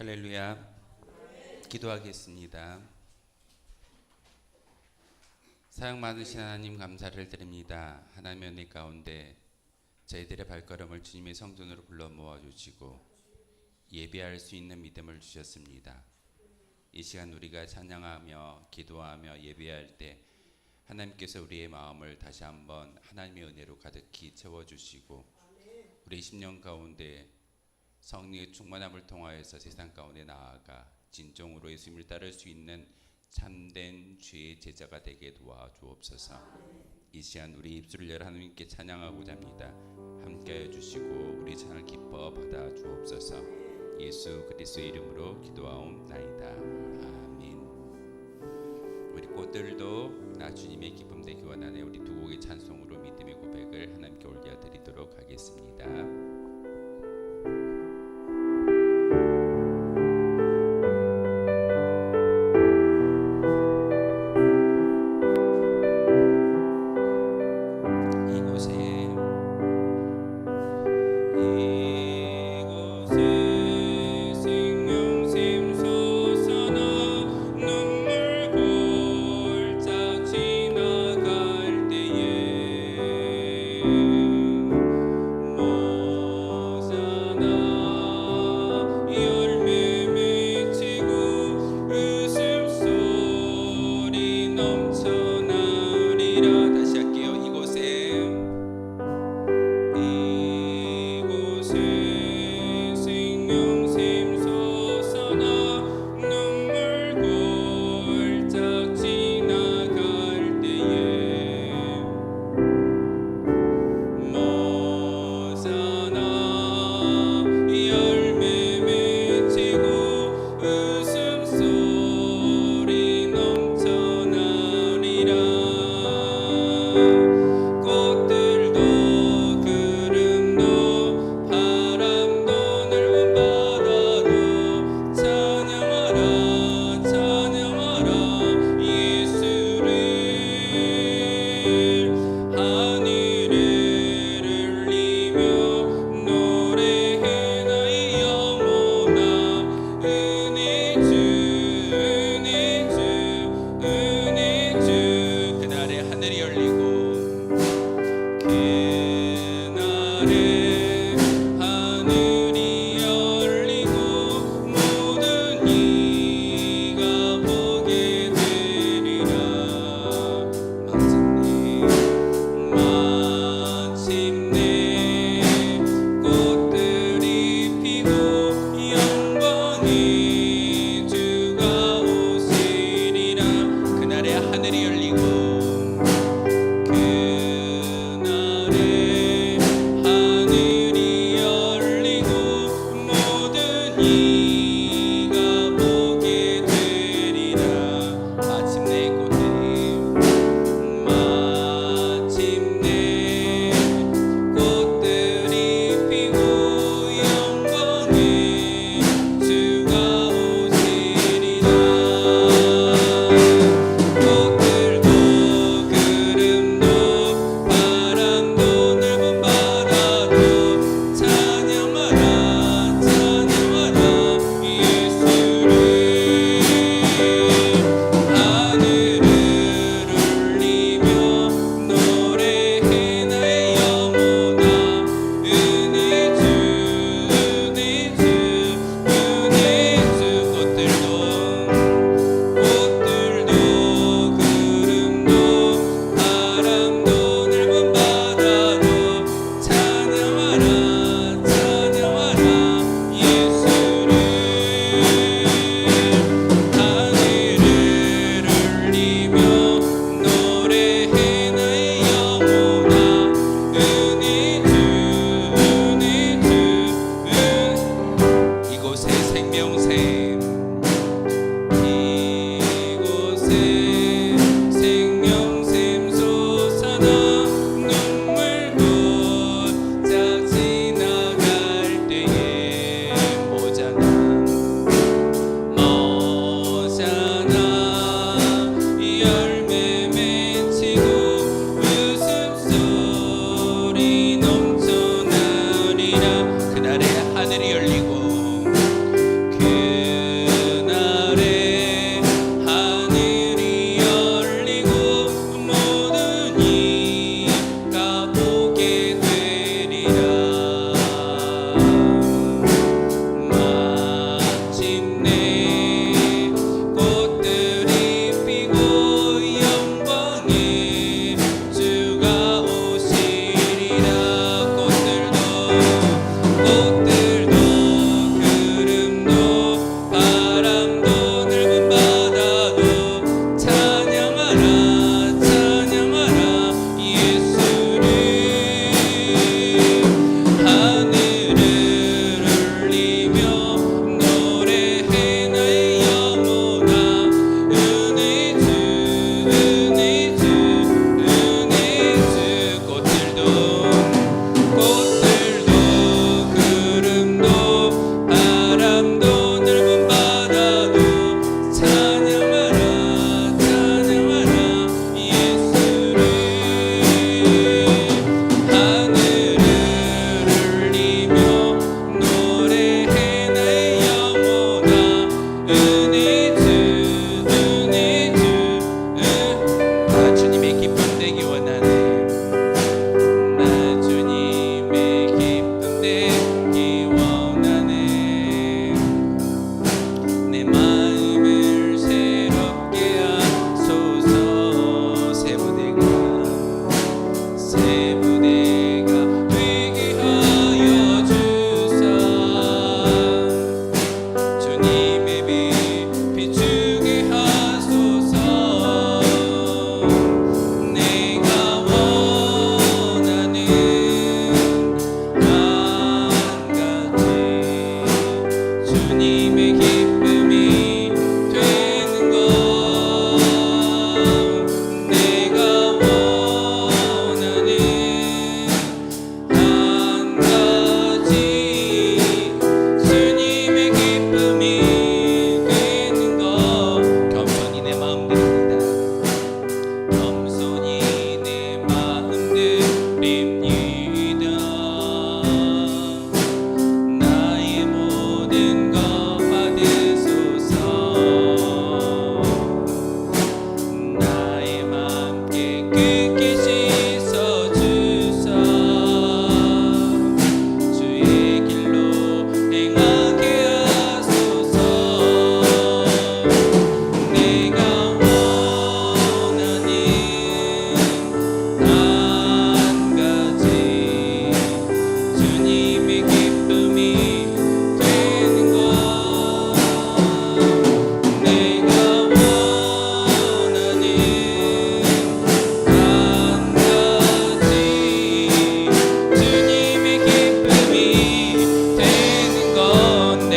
할렐루야. 기도하겠습니다. 사랑 많으신 하나님 감사를 드립니다. 하나님의 은혜 가운데 저희들의 발걸음을 주님의 성전으로 불러 모아주시고 예배할 수 있는 믿음을 주셨습니다. 이 시간 우리가 찬양하며 기도하며 예배할 때 하나님께서 우리의 마음을 다시 한번 하나님의 은혜로 가득히 채워주시고 우리 10년 가운데 성령의 충만함을 통하여서 세상 가운데 나아가 진정으로 예수님을 따를 수 있는 참된 주의 제자가 되게 도와주옵소서. 이 시간 우리 입술을 열어 하나님께 찬양하고자 합니다. 함께하여 주시고 우리 찬양을 기뻐 받아 주옵소서. 예수 그리스도의 이름으로 기도하옵나이다. 아멘. 우리 꽃들도 나 주님의 기쁨 되기 원하네. 우리 두 곡의 찬송으로 믿음의 고백을 하나님께 올려드리도록 하겠습니다. 하늘이 열리고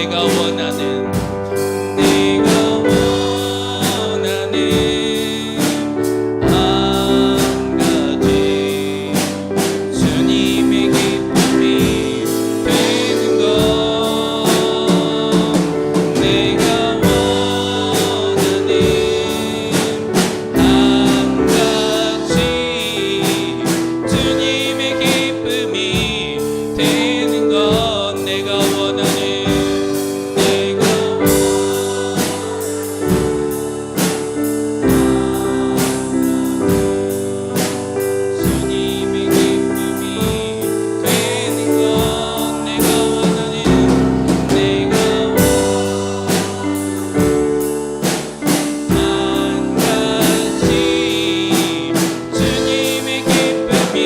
내가 원하는 한 가지 주님의 기쁨이 되는 것 내가 원하는 한 가지 주님의 기쁨이 되는 것 내가 원하는 주님의 기쁨이 되는 것 내가 원하는 한 가지 주님의 기쁨이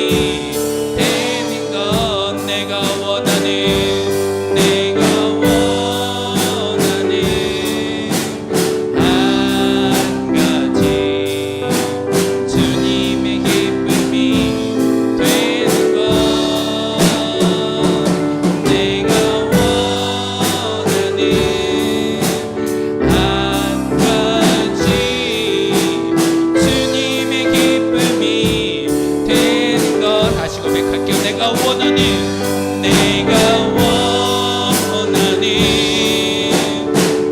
되는 것 내가 원하는 내가 원하는 한 가지 주님의 기쁨이 되는 것 내가 원하는 한 가지 주님의 기쁨이 되는 것 다시 고백할게요. 내가 원하는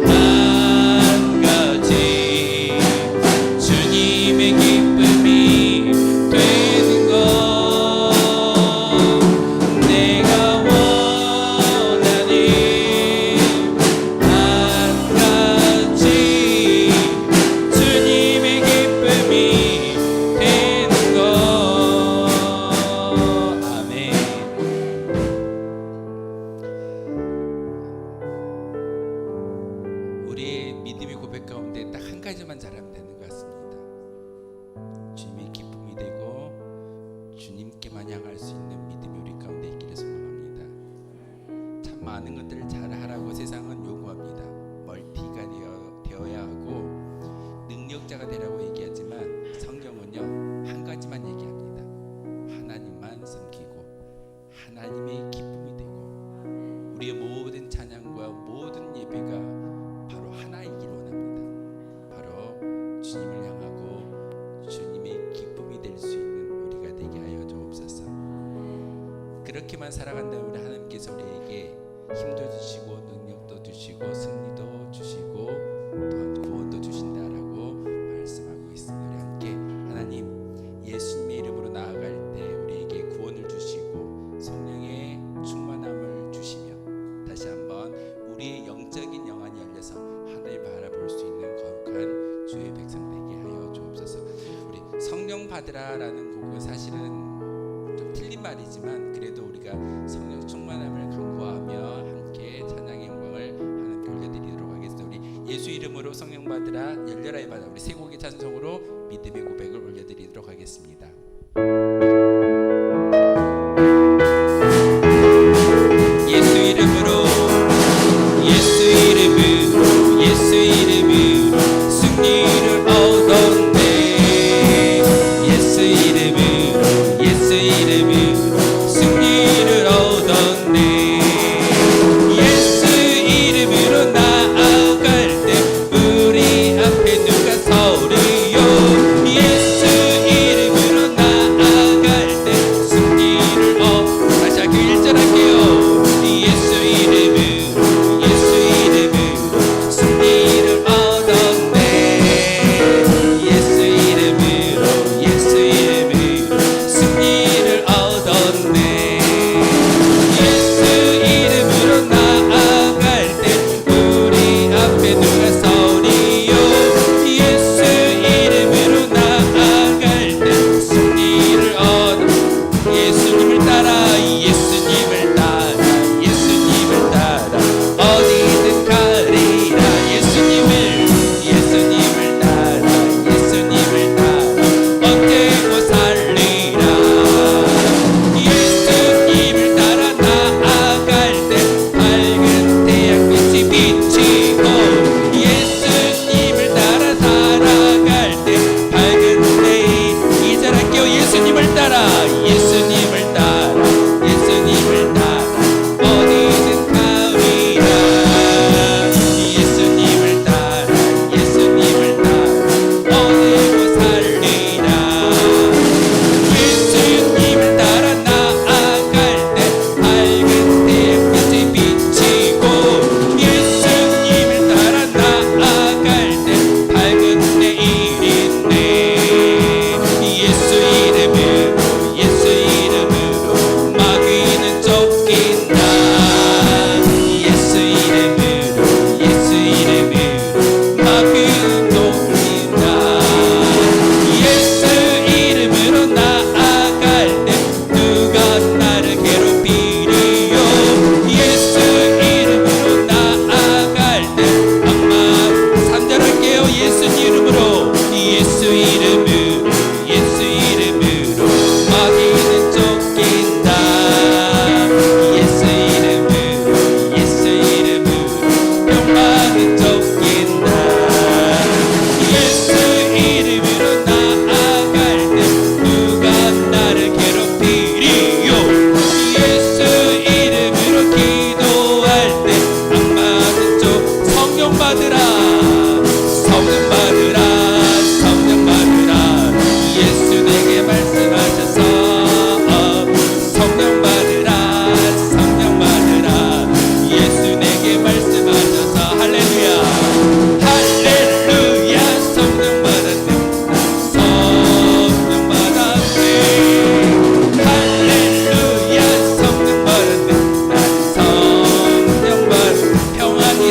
한 가지 주님의 기쁨이 되는 것 내가 원하는 한 가지 주님의 기쁨이 되는 것 아멘. 우리의 믿음의 고백 가운데 딱 한 가지만 잘하면 되는 것 같습니다. 주님의 기쁨이 되고 주님께만 향할 수 있는 믿음이 우리 가운데 있기를 소망합니다. 참 많은 것들을 잘하라고 세상은 요구합니다. 멀티가 되어야 하고 능력자가 되라고 얘기하지만 성경은요 한 가지만 얘기합니다. 하나님만 섬기고 하나님의 기쁨이 되고 우리의 모든 찬양과 모든 예배가 바로 하나이기를 원합니다. 바로 주님을 향하고 주님의 기쁨이 될 수 있는 우리가 되게 하여 주옵소서. 그렇게만 살아간다면 우리 하나님께서 우리에게 힘도 주시고 능력도 주시고 승리도 주시고 또한 구원도 주신다라고 말씀하고 있습니다. 우리 함께 하나님 예수님의 이름으로 나아갈 때 우리에게 구원을 주시고 성령의 충만함을 주시며 다시 한번 우리의 영적인 영안이 열려서 하나님을 바라볼 수 있는 거룩한 주의 백성 되게 하여 주옵소서. 우리 성령 받으라라는 곡은 사실은 좀 틀린 말이지만 그래도 우리가 성령 충만함을 간구하며 함께 찬양의 영광을 하나님께 올려드리도록 하겠습니다. 우리 예수 이름으로 성령 받으라 열려라의 받아 우리 세 곡의 찬송으로 믿음의 고백을 올려드리도록 하겠습니다. 예수 이름으로 예수 이름으로 예수 이름으로 승리를 얻었네. 예수 이름으로 예수 이름으로 승리를 얻었네. 예수 이름으로 나아갈 때 우리 앞에 누가 서리요. 예수 이름으로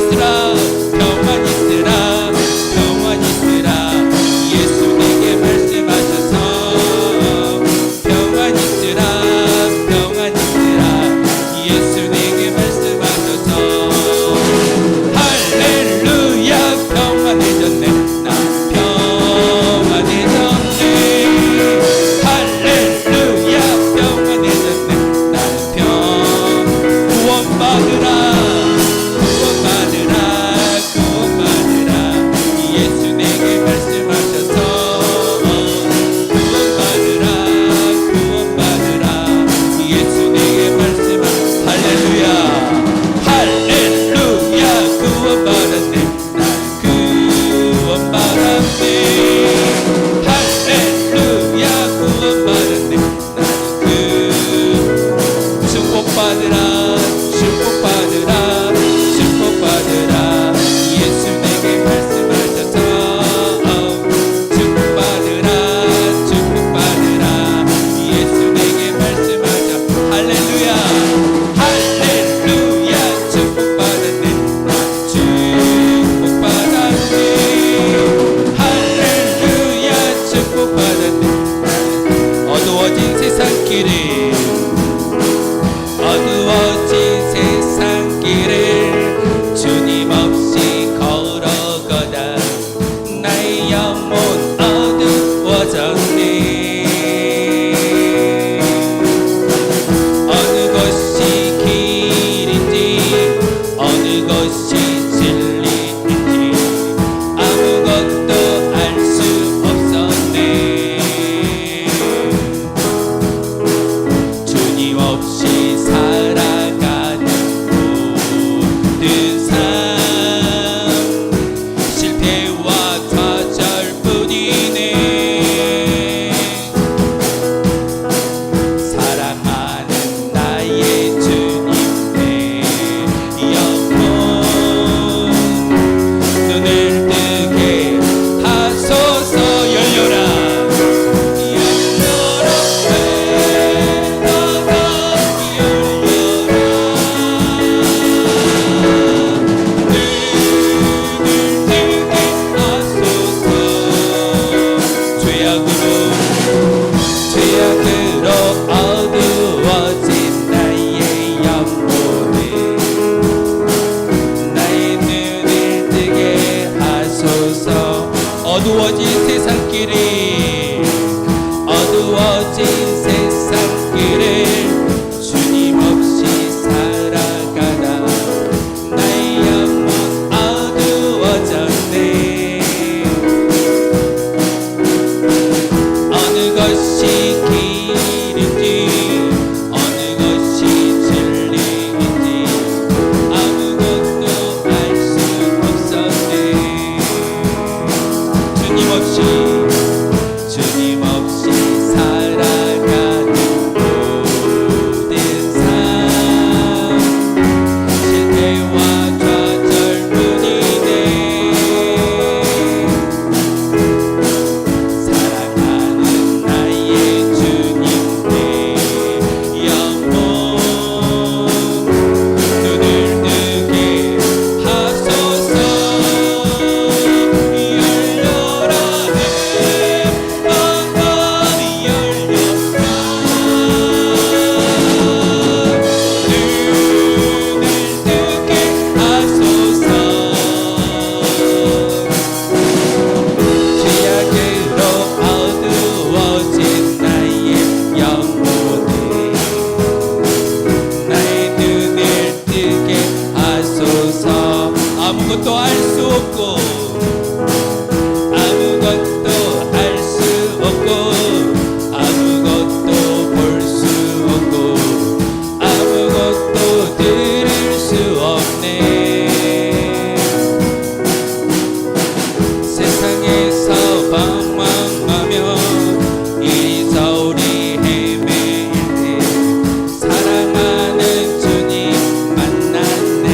있으라 평안 있으라 평안 있으라 예수 내게 말씀하셔서 평안 있으라 평안 있으라 예수 내게 말씀하셔서 할렐루야 평안해졌네 나 평안해졌네 할렐루야 평안해졌네 나는 구원받으라 구원받으라 구원받으라 예수 내게 말씀하셔서 구원받으라 구원받으라 예수 내게 말씀하셔서 할렐루야 할렐루야 구원받았네 난 구원받았네 할렐루야 구원받았네 나는 축복받으라 축복받으라 축복받으라 예수 내게 말씀하셔서 축복받으라 축복받으라 예수 내게 말씀하셔 할렐루야 할렐루야 축복받았네 축복받았네 할렐루야 축복받았네 어두워진 세상길을 어두워진 세상길을 주님 없이 걸어가다 나의 영혼 어두워졌네 어느 것이 길인지 어느 것이 진리인지 아무것도 알 수 없었네 주님 없이 살아가는 모든 삶 실패와 좌절뿐이네 사랑하는 나의 주님 내 영혼 눈을 뜨게 하소서 열려라 열려라 죄악으로 어두워진 나의 영혼을 나의 눈을 뜨게 하소서 어두워진 세상길을 어두워진 세상길을 주님 없이 살아가다 나의 영혼 어두워졌네 어느 것이 길인지 어느 것이 진리인지 아무것도 알 수 없었네 주님 없이 살아가는 모든 삶 실패와 좌절뿐이네 사랑하는 나의 주님 내 영혼 눈을 뜨게 하소서 열려라 내 마음이 열려라 눈을 뜨게 하소서 죄악으로 어두워진 나의 영혼을 나의 눈을 뜨게 하소서 아무것도 알 수 없고 아무것도 알 수 없고 아무것도 볼 수 없고 아무것도 들을 수 없네 세상에서 방황하며 이리저리 헤매일 때 사랑하는 주님 만났네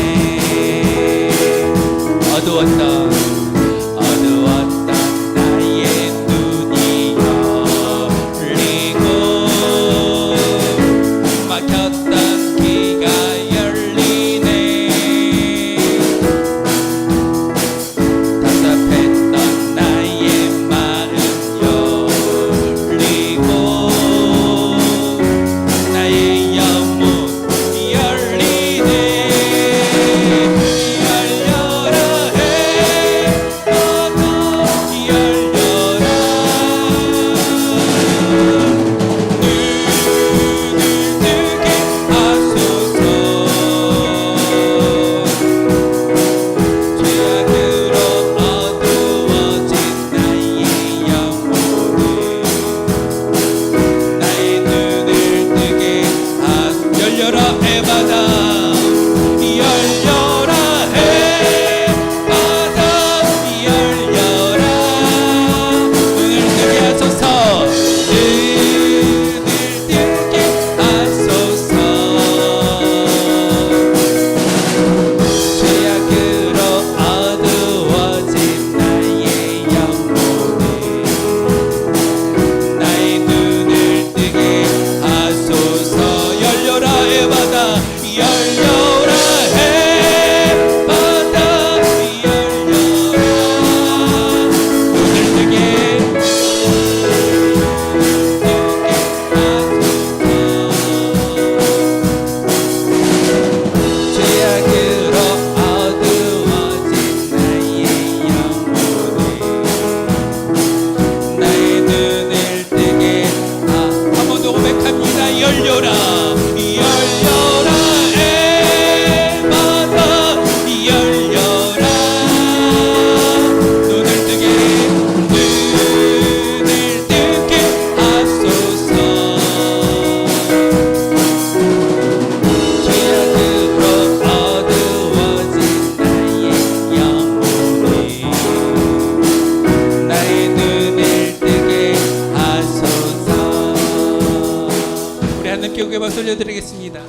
올려드리겠습니다.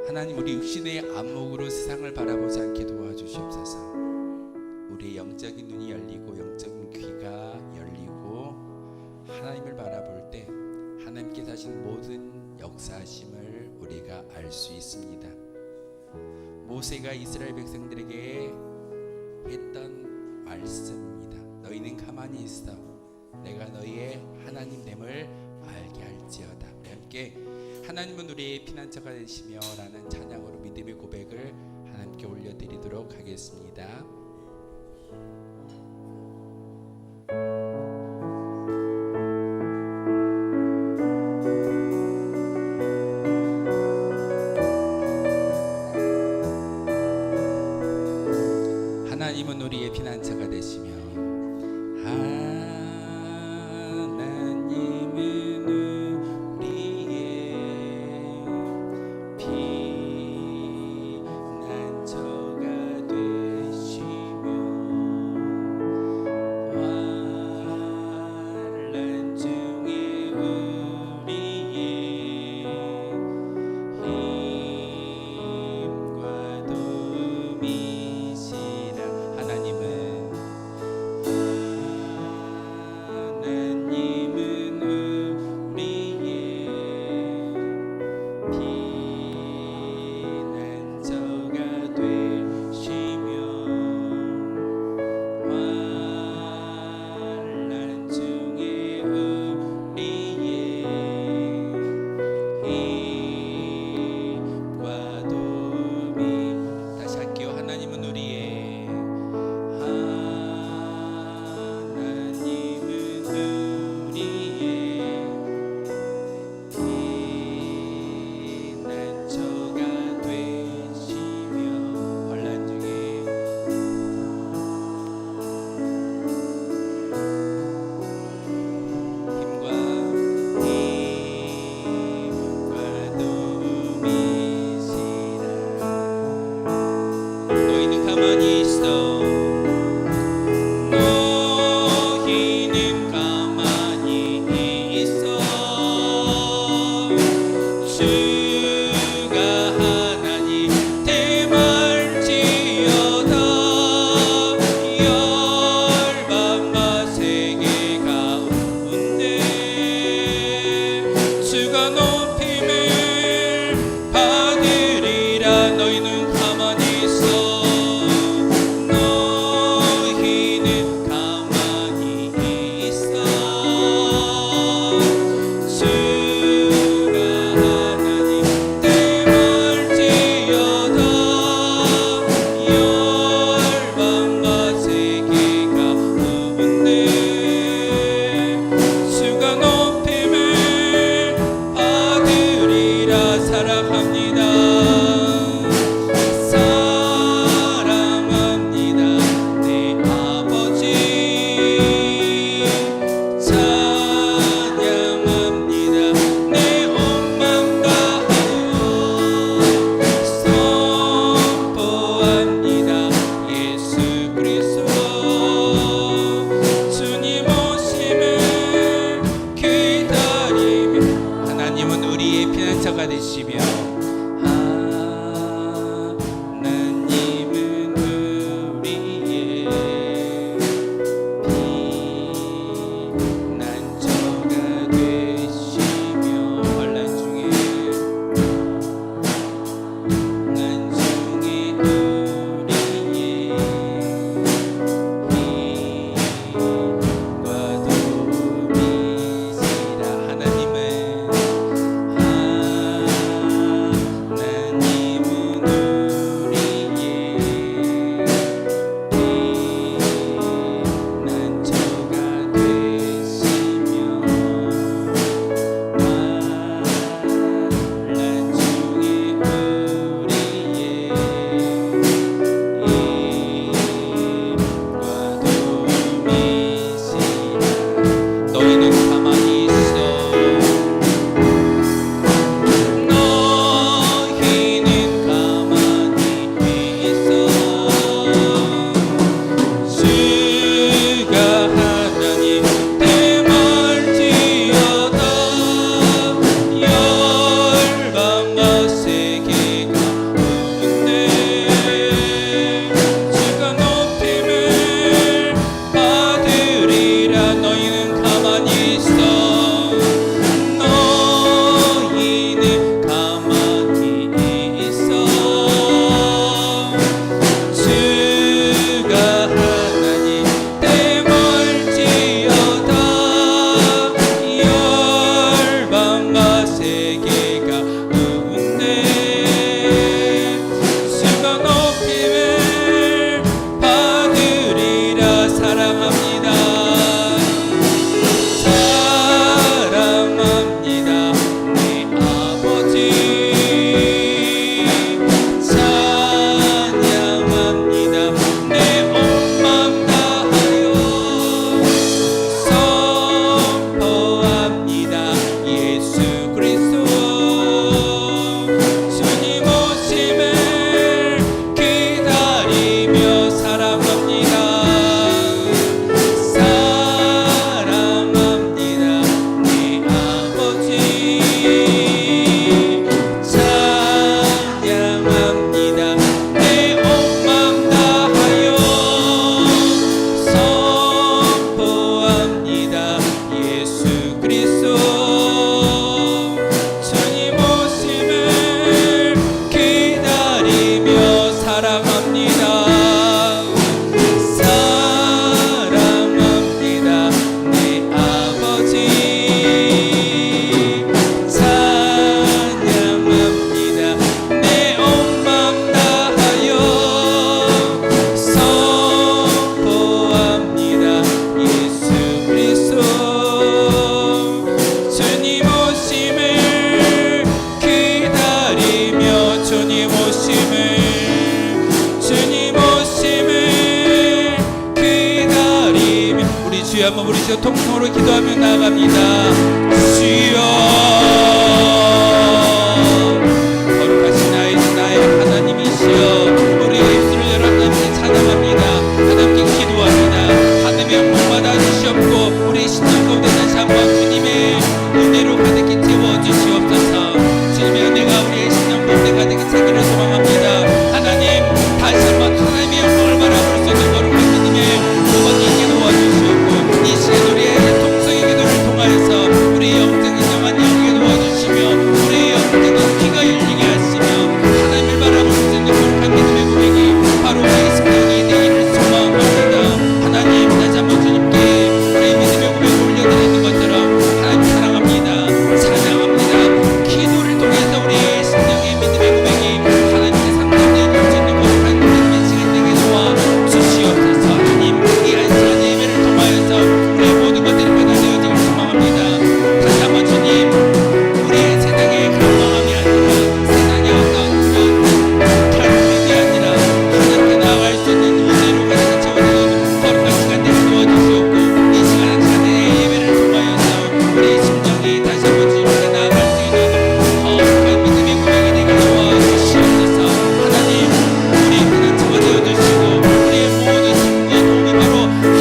하나님, 우리 육신의 안목으로 세상을 바라보지 않게 도와주시옵소서. 우리의 영적인 눈이 열리고 영적인 귀가 열리고 하나님을 바라볼 때 하나님께서 하신 모든 역사하심을 우리가 알 수 있습니다. 모세가 이스라엘 백성들에게 했던 말씀입니다. 너희는 가만히 있어, 내가 너희의 하나님 됨을 알게 할지어다. 우리 함께 하나님은 우리의 피난처가 되시며 라는 찬양으로 믿음의 고백을 하나님께 올려드리도록 하겠습니다. 하나님은 우리의 피난처가 되시며 한번 부르시고 통성으로 기도하며 나아갑니다. 주여 거룩하신 나의 하나님이시여 우리의 입술을 열어 하나님께 찬양합니다. 하나님께 기도합니다. 하나님의 영광 받아 주시옵고 우리 심령 가운데 다시 한번 주님의 은혜로 가득히 채워 주시옵소서. 주님의 은혜가 우리의 심령 가운데 가득히 차기를 소망합니다. 하나님 다시 한번 하나님의 영광을 바라볼 수 있는 거룩한 주님의 구원이 있게 도와주시옵고 이 시간 우리의 통성의 기도를 통하여서 우리의 영적인 영한 영에 도와주시며 우리의 영적인 귀가 열리게 하시며 하나님을 바라볼 수 있는 거룩한 믿음의 고백이 바로 우리의 심령이 되기를 소망합니다. 하나님 다시 한번 주님께 우리의 믿음의 고백을 올려드리는 것처럼 하나님 사랑합니다. 찬양합니다. 기도를 통해서 우리의 심령의 믿음의 고백이 하나님께 상달되어질 수 있는 거룩한 믿음의 시간 되게 도와주시옵소서. 하나님 이 한 시간 예배를 통하여서 우리의 모든 것들이 변화되어지길 소망합니다. 다시 한번 주님 우리의 세상의 갈망함이 아니라 세상의 어떤 그런 탈출이 아니라 하나님께 나아갈 수 있는 은혜로 가득 채워지는 거룩한 시간 되게 도와주시옵고 이 시간 한 시간의 예배를 통하여서 우리의 심정이 다시 한번 주님께 나아갈 수 있는 거룩한 믿음의 고백이 되게 도와주시옵소서. 하나님 우리의 피난처가 되어주시고 우리의 모든 힘과 도움이 바로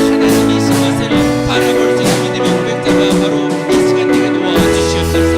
하나님이신 것을 바라볼 수 있는 믿음의 고백자가 바로 이 시간 되게 도와주시옵소서.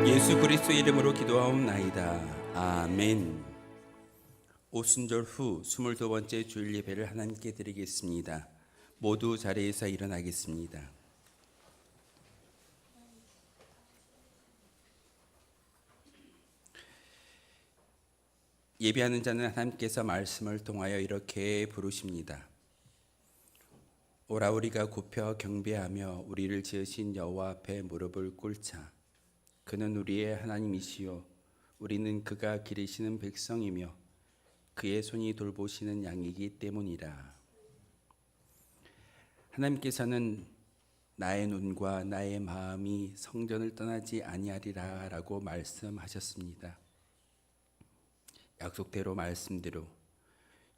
예수 그리스도의 이름으로 기도하옵나이다. 아멘. 오순절 후 22번째 주일 예배를 하나님께 드리겠습니다. 모두 자리에서 일어나겠습니다. 예배하는 자는 하나님께서 말씀을 통하여 이렇게 부르십니다. 오라 우리가 굽혀 경배하며 우리를 지으신 여호와 앞에 무릎을 꿇자. 그는 우리의 하나님이시요 우리는 그가 기르시는 백성이며 그의 손이 돌보시는 양이기 때문이라. 하나님께서는 나의 눈과 나의 마음이 성전을 떠나지 아니하리라 라고 말씀하셨습니다. 약속대로 말씀대로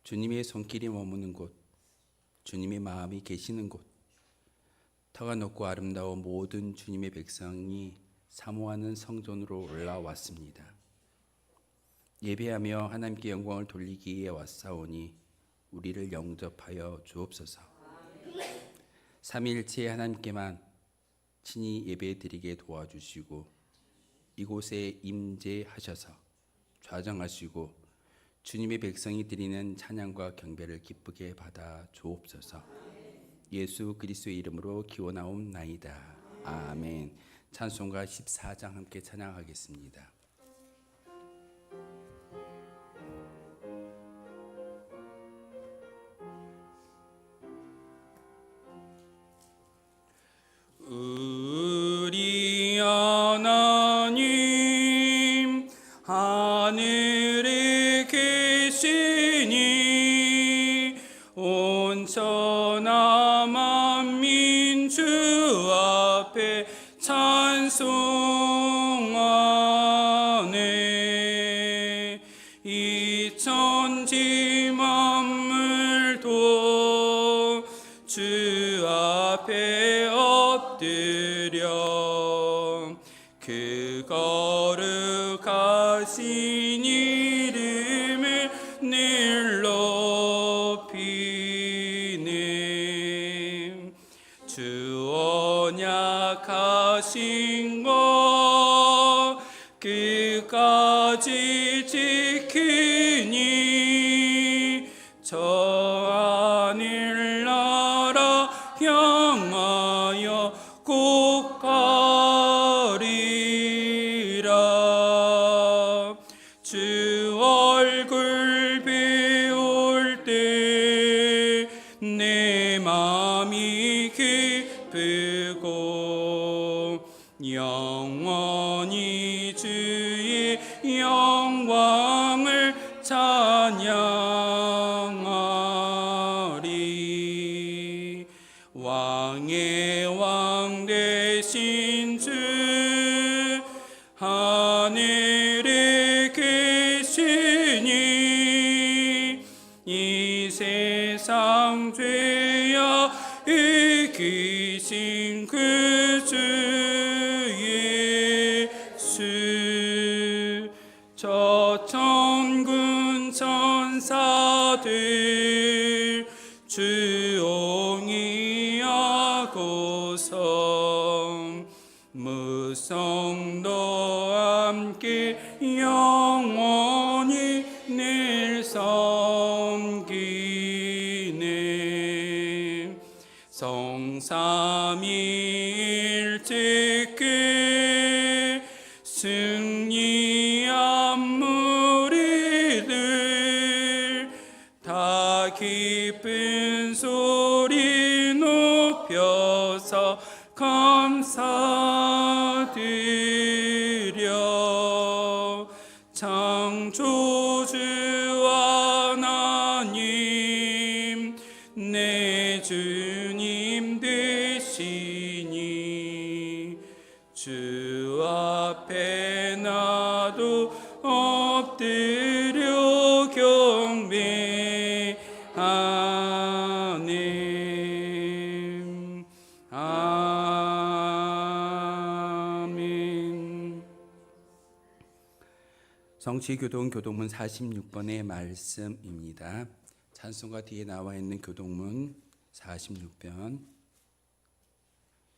주님의 손길이 머무는 곳, 주님의 마음이 계시는 곳, 터가 높고 아름다운 모든 주님의 백성이 사모하는 성전으로 올라왔습니다. 예배하며 하나님께 영광을 돌리기 위해 왔사오니 우리를 영접하여 주옵소서. 삼위일체 하나님께만 친히 예배드리게 도와주시고 이곳에 임재하셔서 좌정하시고 주님의 백성이 드리는 찬양과 경배를 기쁘게 받아 주옵소서. 예수 그리스도의 이름으로 기원하옵나이다. 아멘. 찬송가 14장 함께 찬양하겠습니다. 우리 하나님 하늘에 계시니 온천하 만민 주 앞에 찬송하네. 이 천지 만물도 주 앞에 엎 자신 이름을 늘 높이네. 주 언약하신 것 끝까지 지키니 저 하늘나라 향하여 꼭 가리라. 주 얼굴 배울 때 내 맘이 기쁘고 영원히 주의 영광을 찬양하리. 왕의 왕 되신 주 하늘에 계시니 이 세상 죄야 이기신 그 주 예수. 저 천군 천사들 주옹이하고서 무성도 함께 영원히 늘 섬기네. 성삼위일체께 승리한 무리들 다 기쁜 소리 높여서 감사드려. 창조주 하나님 내 주님 되시니 주 앞에 나도 엎드려 경배하네. 아멘. 성취교동 교동문 46번의 말씀입니다. 찬송가 뒤에 나와 있는 교동문 46편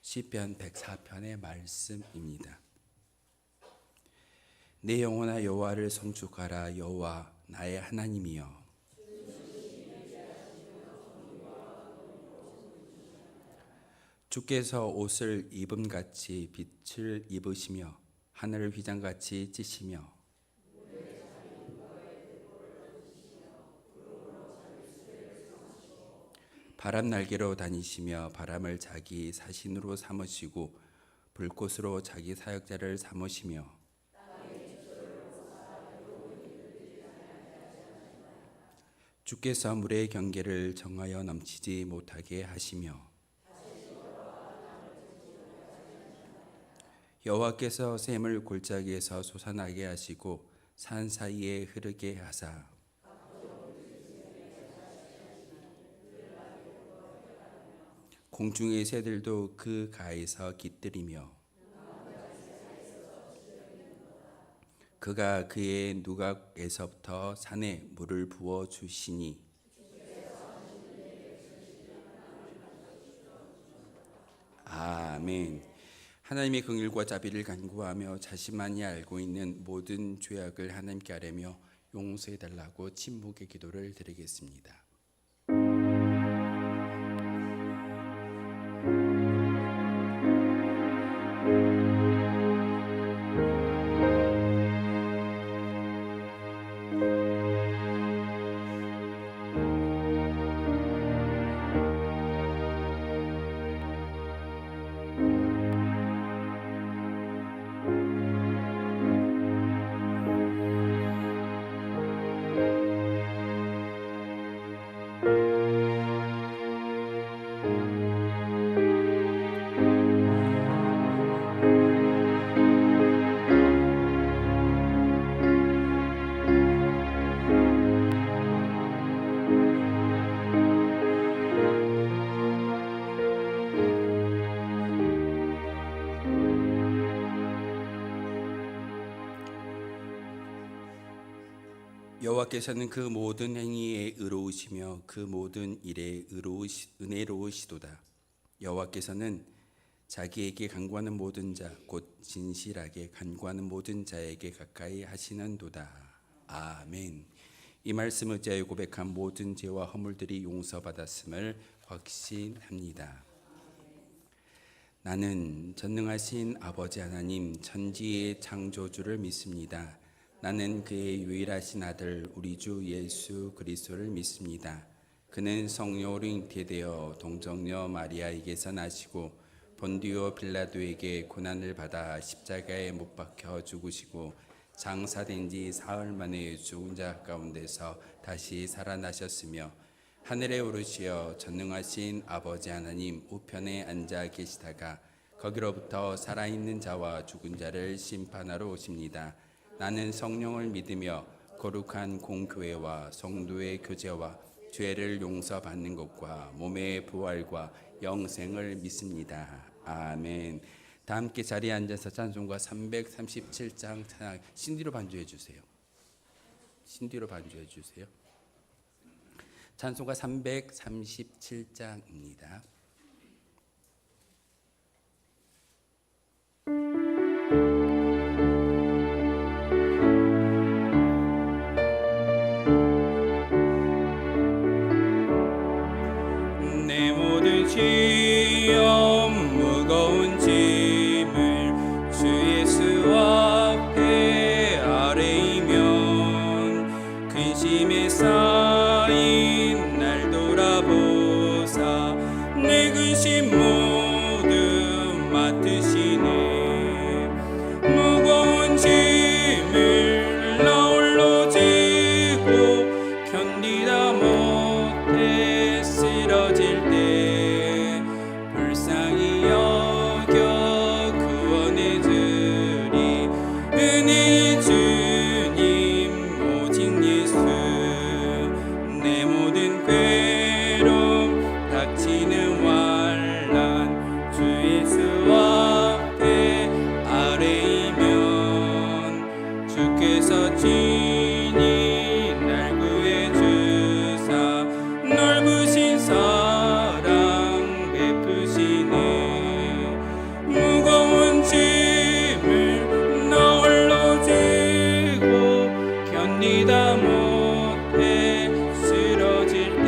시편 104편의 말씀입니다. 내 영혼아 여호와를 송축하라. 여호와 나의 하나님이여. 주께서 옷을 입음같이 빛을 입으시며 하늘을 휘장같이 찌시며 바람 날개로 다니시며 바람을 자기 사신으로 삼으시고 불꽃으로 자기 사역자를 삼으시며 주께서 물의 경계를 정하여 넘치지 못하게 하시며 여호와께서 샘을 골짜기에서 솟아나게 하시고 산 사이에 흐르게 하사 공중의 새들도 그 가에서 깃들이며 그가 그의 누각에서부터 산에 물을 부어 주시니 아멘. 하나님의 긍휼과 자비를 간구하며 자신만이 알고 있는 모든 죄악을 하나님께 아뢰며 용서해 달라고 침묵의 기도를 드리겠습니다. 여호와께서는 그 모든 행위에 의로우시며 그 모든 일에 은혜로우시도다. 여호와께서는 자기에게 간구하는 모든 자 곧 진실하게 간구하는 모든 자에게 가까이 하시는도다. 아멘. 이 말씀을 의지하여 고백한 모든 죄와 허물들이 용서받았음을 확신합니다. 나는 전능하신 아버지 하나님 천지의 창조주를 믿습니다. 나는 그의 유일하신 아들 우리 주 예수 그리스도를 믿습니다. 그는 성령으로 잉태되어 동정녀 마리아에게서 나시고 본디오 빌라도에게 고난을 받아 십자가에 못 박혀 죽으시고 장사된 지 사흘 만에 죽은 자 가운데서 다시 살아나셨으며 하늘에 오르시어 전능하신 아버지 하나님 우편에 앉아 계시다가 거기로부터 살아있는 자와 죽은 자를 심판하러 오십니다. 나는 성령을 믿으며 거룩한 공교회와 성도의 교제와 죄를 용서받는 것과 몸의 부활과 영생을 믿습니다. 아멘. 다 함께 자리에 앉아서 찬송가 337장 찬양 신디로 반주해 주세요. 신디로 반주해 주세요. 찬송가 337장입니다. 내 모든 시험 무거운 짐을 주 예수 앞에 아뢰이면 근심에 쌓인 날 돌아보사 내 근심 모두 맡으시네. 무거운 짐을 나 홀로 지고 견디다 못해 쓰러질 때 불쌍히 여겨 구원해 주리. 은혜의 주님 오직 예수. 내 모든 괴로움 닥치는 환난 주 예수 앞에 아뢰이면 주께서 친히 날 구해 주사 넓으신 사랑 베푸시네. 무거운 짐을 나 홀로 지고 견디다 못해 쓰러질 때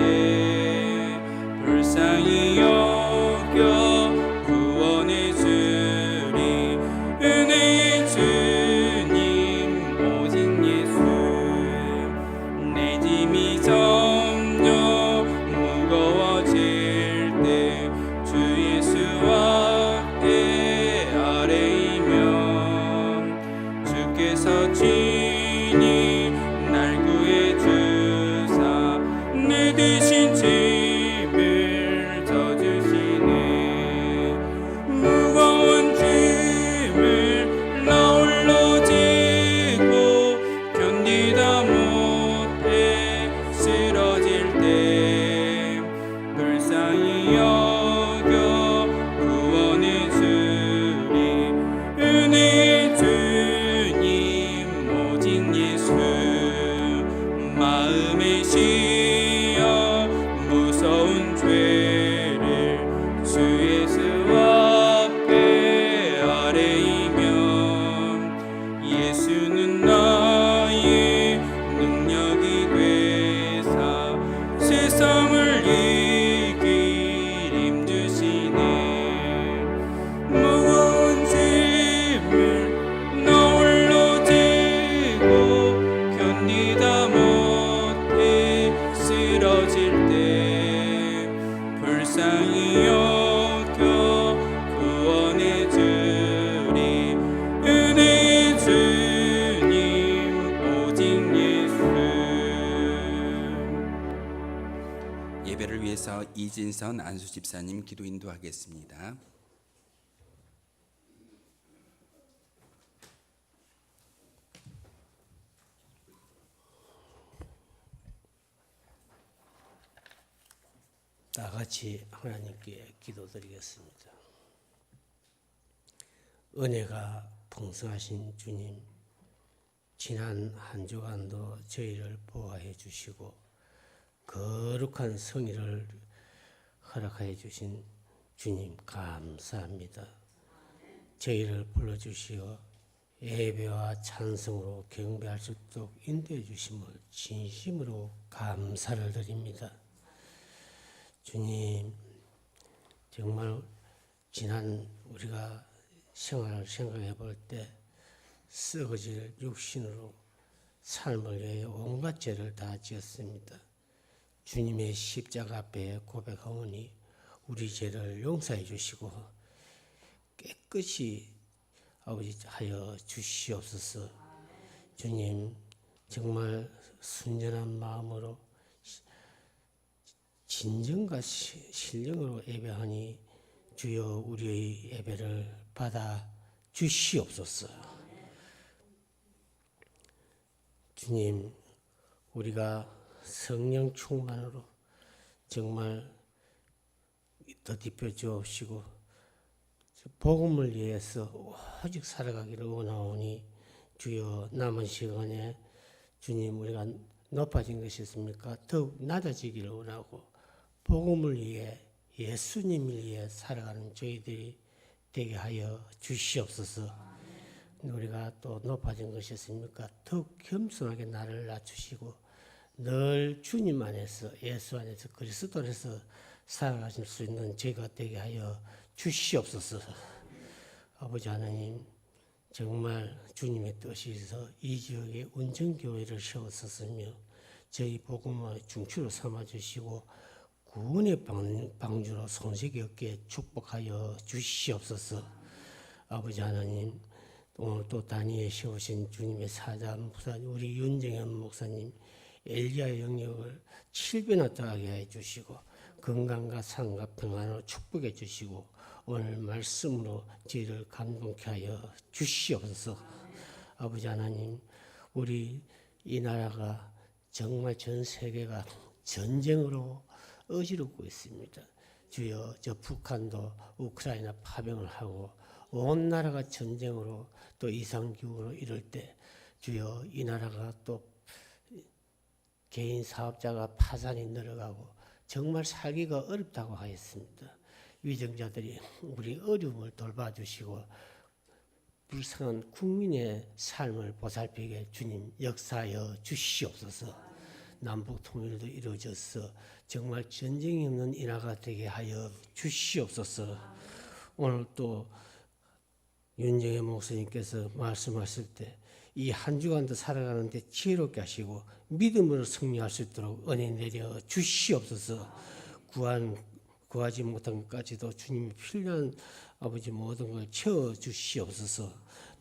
불쌍히 여겨 구원해 주리. 은혜의 주님 오직 예수. 내 짐이 점점 무거워질 때 주 예수 앞에 아뢰이면 주께서 친히 날 구해 주사 내 대신 짐을 져주시네. 무거운 짐을 나 홀로 지고 견디다 못해 쓰러질 때 불쌍히 여겨 구원해 주리. 은혜의 주님 오직 예수. 마음의 시험 무서운 죄를 주 예수 앞에 아뢰이면 예수는 나의 능력이 되사 세상을 이길 힘주시네. 무거운 짐을 나 홀로 지고 견디다 못해 쓰러질 때 불쌍히 여겨 구원해 주리. 은혜의 주님 오직 예수. 예배를 위해서 이진선 안수 집사님 기도 인도하겠습니다. 다 같이 하나님께 기도드리겠습니다. 은혜가 풍성하신 주님, 지난 한 주간도 저희를 보호해 주시고 거룩한 성의를 허락하여 주신 주님 감사합니다. 저희를 불러주시어 예배와 찬송으로 경배할 수 있도록 인도해 주심을 진심으로 감사를 드립니다. 주님, 정말 지난 우리가 생활을 생각해 볼 때 썩어질 육신으로 삶을 위해 온갖 죄를 다 지었습니다. 주님의 십자가 앞에 고백하오니 우리 죄를 용서해 주시고 깨끗이 아버지 하여 주시옵소서. 주님, 정말 순전한 마음으로 진정과 신령으로 예배하니 주여 우리의 예배를 받아 주시옵소서. 주님, 우리가 성령 충만으로 정말 덧입혀 주옵시고 복음을 위해서 오직 살아가기를 원하오니 주여 남은 시간에 주님 우리가 높아진 것이 있습니까? 더욱 낮아지기를 원하고 복음을 위해 예수님을 위해 살아가는 저희들이 되게 하여 주시옵소서. 우리가 또 높아진 것이 있습니까? 더욱 겸손하게 나를 낮추시고 늘 주님 안에서 예수 안에서 그리스도 안에서 살아가실 수 있는 저희가 되게 하여 주시옵소서. 아버지 하나님, 정말 주님의 뜻이서 이 지역에 온전교회를 세웠었으며 저희 복음의 중추로 삼아주시고 구원의 방주로 손색이 없게 축복하여 주시옵소서. 아버지 하나님, 오늘 또 단위에 세우신 주님의 사자 목사님, 우리 윤정현 목사님, 엘리야의 영역을 7배나 더하게 해주시고 건강과 상과 평안으로 축복해 주시고 오늘 말씀으로 저희를 감동케 하여 주시옵소서. 아버지 하나님, 우리 이 나라가 정말 전 세계가 전쟁으로 어지럽고 있습니다. 주여, 저 북한도 우크라이나 파병을 하고 온 나라가 전쟁으로 또 이상기후로 이럴 때 주여 이 나라가 또 개인 사업자가 파산이 늘어가고 정말 살기가 어렵다고 하였습니다. 위정자들이 우리 어려움을 돌봐주시고 불쌍한 국민의 삶을 보살피게 주님 역사하여 주시옵소서. 남북 통일도 이루어져서 정말 전쟁이 없는 이 나라가 되게 하여 주시옵소서. 오늘 또 윤정현 목사님께서 말씀하실 때 이 한 주간도 살아가는데 지혜롭게 하시고 믿음으로 승리할 수 있도록 은혜 내려 주시옵소서. 구하지 못한 것까지도 주님이 필요한 아버지 모든 걸 채워 주시옵소서.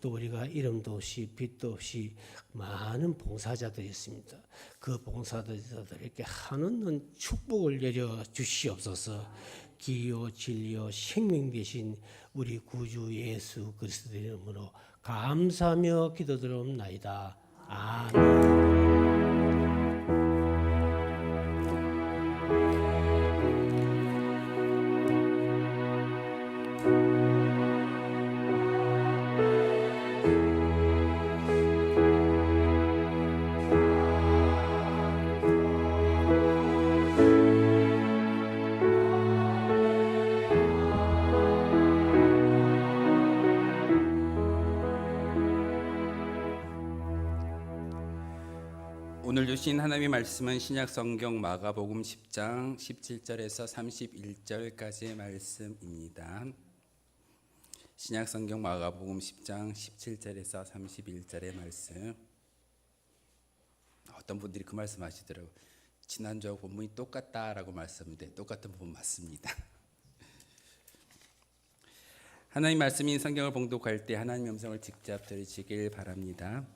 또 우리가 이름도 없이 빛도 없이 많은 봉사자들이 있습니다. 그 봉사자들에게 한없는 축복을 내려 주시옵소서. 기요 진리요 생명 되신 우리 구주 예수 그리스도의 이름으로 감사하며 기도드리옵나이다. 아멘. 오늘 주신 하나님의 말씀은 신약성경 마가복음 10장 17절에서 31절까지의 말씀입니다. 신약성경 마가복음 10장 17절에서 31절의 말씀. 어떤 분들이 그 말씀 하시더라고요. 지난주하고 본문이 똑같다라고 말씀인데 똑같은 부분 맞습니다. 하나님 말씀인 성경을 봉독할 때 하나님의 음성을 직접 들으시길 바랍니다.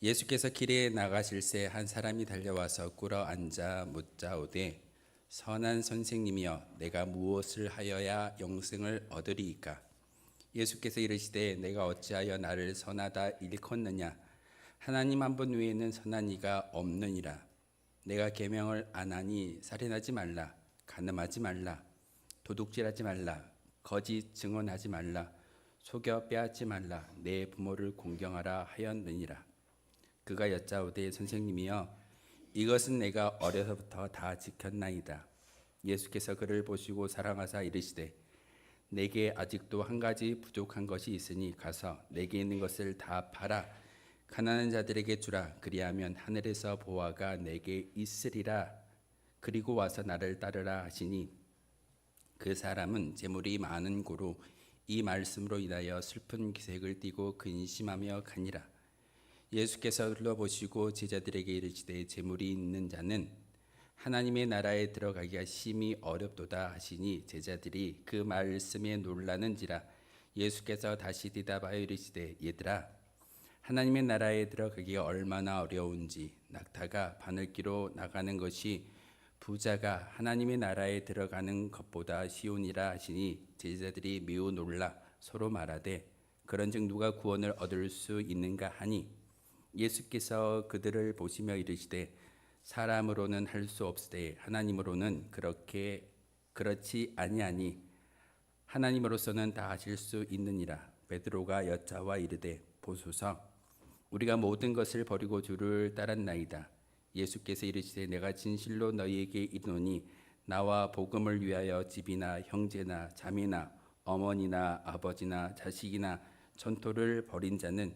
예수께서 길에 나가실새 한 사람이 달려와서 꿇어 앉아 묻자오되 선한 선생님이여 내가 무엇을 하여야 영생을 얻으리이까? 예수께서 이르시되 내가 어찌하여 나를 선하다 일컫느냐? 하나님 한 분 외에는 선한 이가 없느니라. 내가 계명을 안 하니 살인하지 말라, 간음하지 말라, 도둑질하지 말라, 거짓 증언하지 말라, 속여 빼앗지 말라. 내 부모를 공경하라 하였느니라. 그가 여짜오되 선생님이여 이것은 내가 어려서부터 다 지켰나이다. 예수께서 그를 보시고 사랑하사 이르시되 내게 아직도 한 가지 부족한 것이 있으니 가서 내게 있는 것을 다 팔아 가난한 자들에게 주라. 그리하면 하늘에서 보화가 내게 있으리라. 그리고 와서 나를 따르라 하시니 그 사람은 재물이 많은 고로 이 말씀으로 인하여 슬픈 기색을 띠고 근심하며 가니라. 예수께서 둘러보시고 제자들에게 이르시되 재물이 있는 자는 하나님의 나라에 들어가기가 심히 어렵도다 하시니 제자들이 그 말씀에 놀라는지라. 예수께서 다시 대답하여 이르시되 얘들아 하나님의 나라에 들어가기가 얼마나 어려운지 낙타가 바늘기로 나가는 것이 부자가 하나님의 나라에 들어가는 것보다 쉬우니라 하시니 제자들이 매우 놀라 서로 말하되 그런즉 누가 구원을 얻을 수 있는가 하니 예수께서 그들을 보시며 이르시되 사람으로는 할 수 없으되 하나님으로는 그렇지 아니하니 하나님으로서는 다 하실 수 있느니라. 베드로가 여짜와 이르되 보소서 우리가 모든 것을 버리고 주를 따랐나이다. 예수께서 이르시되 내가 진실로 너희에게 이르노니 나와 복음을 위하여 집이나 형제나 자매나 어머니나 아버지나 자식이나 전토를 벌인 자는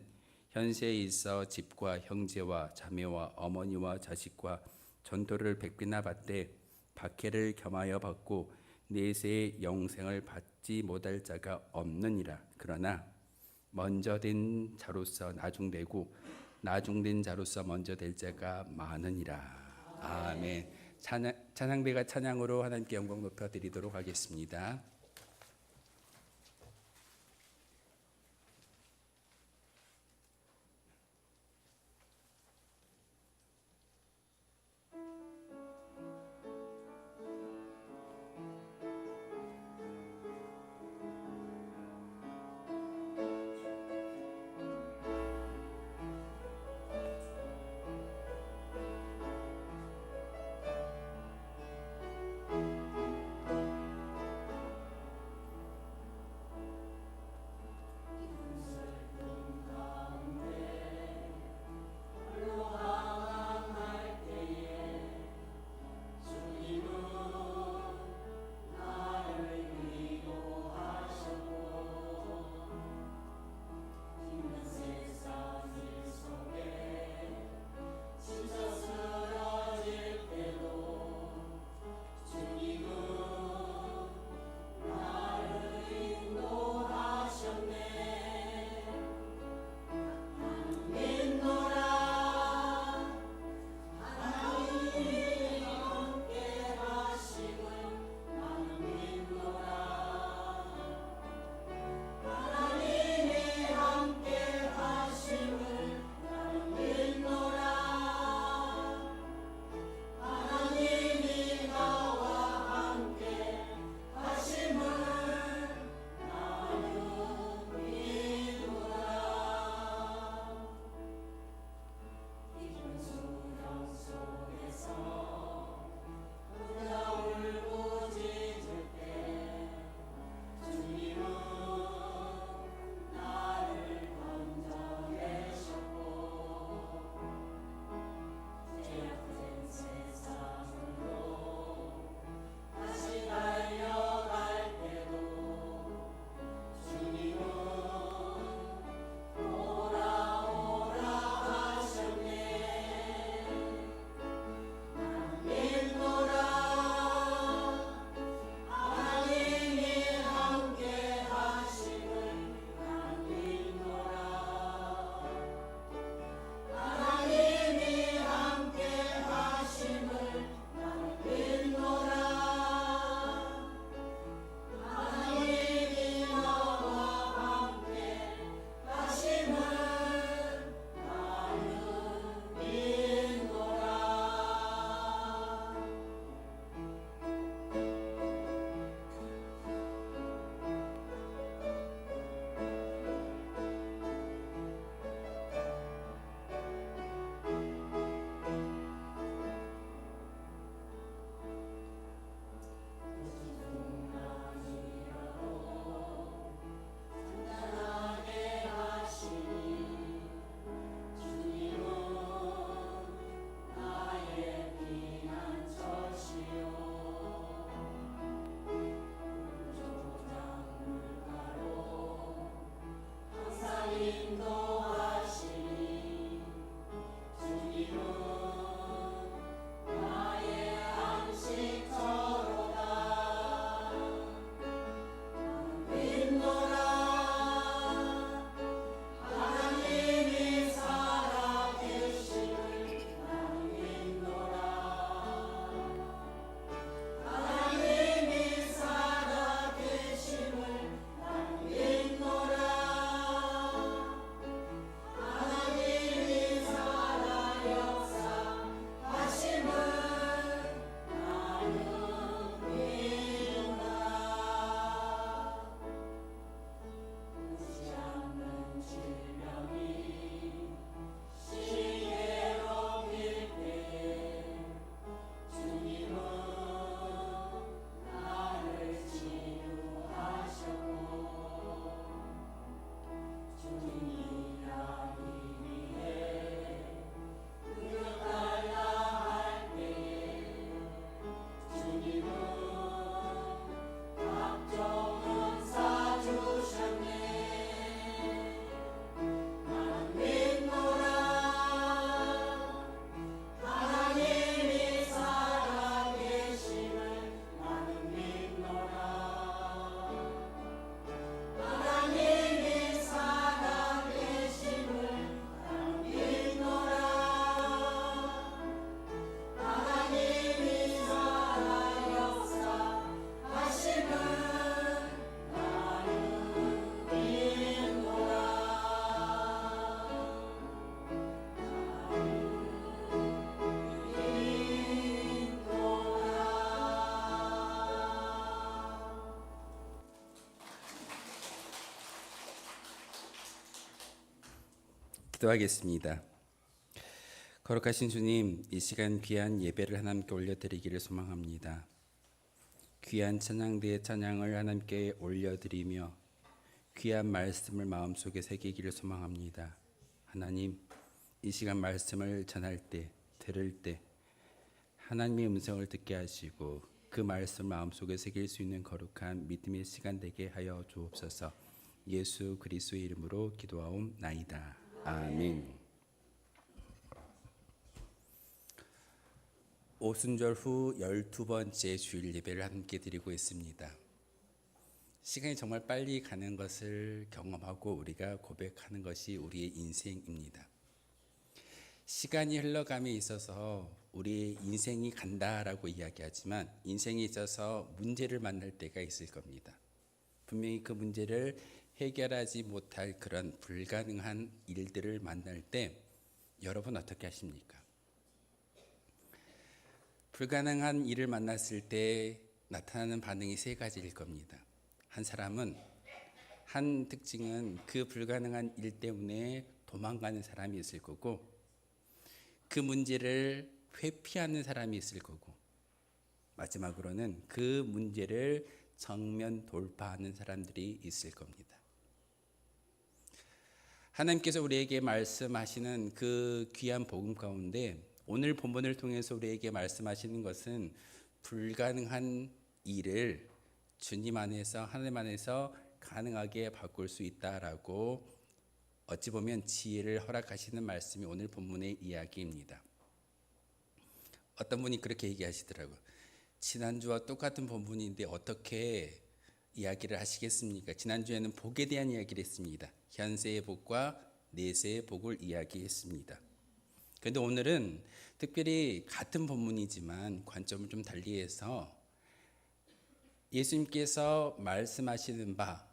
현세에 있어 집과 형제와 자매와 어머니와 자식과 전토를 백비나 받되 박해를 겸하여 받고 내세의 영생을 받지 못할 자가 없느니라. 그러나 먼저 된 자로서 나중되고 나중된 자로서 먼저 될 자가 많으니라. 아멘. 찬양배가 찬양으로 하나님께 영광 높여드리도록 하겠습니다. 기도하겠습니다. 거룩하신 주님, 이 시간 귀한 예배를 하나님께 올려드리기를 소망합니다. 귀한 찬양대의 찬양을 하나님께 올려드리며 귀한 말씀을 마음속에 새기기를 소망합니다. 하나님, 이 시간 말씀을 전할 때, 들을 때 하나님의 음성을 듣게 하시고 그 말씀을 마음속에 새길 수 있는 거룩한 믿음의 시간 되게 하여 주옵소서. 예수 그리스도의 이름으로 기도하옵나이다. 아멘. 오순절 후 12번째 주일 예배를 함께 드리고 있습니다. 시간이 정말 빨리 가는 것을 경험하고 우리가 고백하는 것이 우리의 인생입니다. 시간이 흘러감에 있어서 우리의 인생이 간다라고 이야기하지만 인생에 있어서 문제를 만날 때가 있을 겁니다. 분명히 그 문제를 해결하지 못할 그런 불가능한 일들을 만날 때 여러분 어떻게 하십니까? 불가능한 일을 만났을 때 나타나는 반응이 세 가지일 겁니다. 한 특징은 그 불가능한 일 때문에 도망가는 사람이 있을 거고 그 문제를 회피하는 사람이 있을 거고 마지막으로는 그 문제를 정면 돌파하는 사람들이 있을 겁니다. 하나님께서 우리에게 말씀하시는 그 귀한 복음 가운데 오늘 본문을 통해서 우리에게 말씀하시는 것은 불가능한 일을 주님 안에서 하나님 안에서 가능하게 바꿀 수 있다라고 어찌 보면 지혜를 허락하시는 말씀이 오늘 본문의 이야기입니다. 어떤 분이 그렇게 얘기하시더라고요. 지난주와 똑같은 본문인데 어떻게 이야기를 하시겠습니까? 지난주에는 복에 대한 이야기를 했습니다. 현세의 복과 내세의 복을 이야기했습니다. 그런데 오늘은 특별히 같은 본문이지만 관점을 좀 달리해서 예수님께서 말씀하시는 바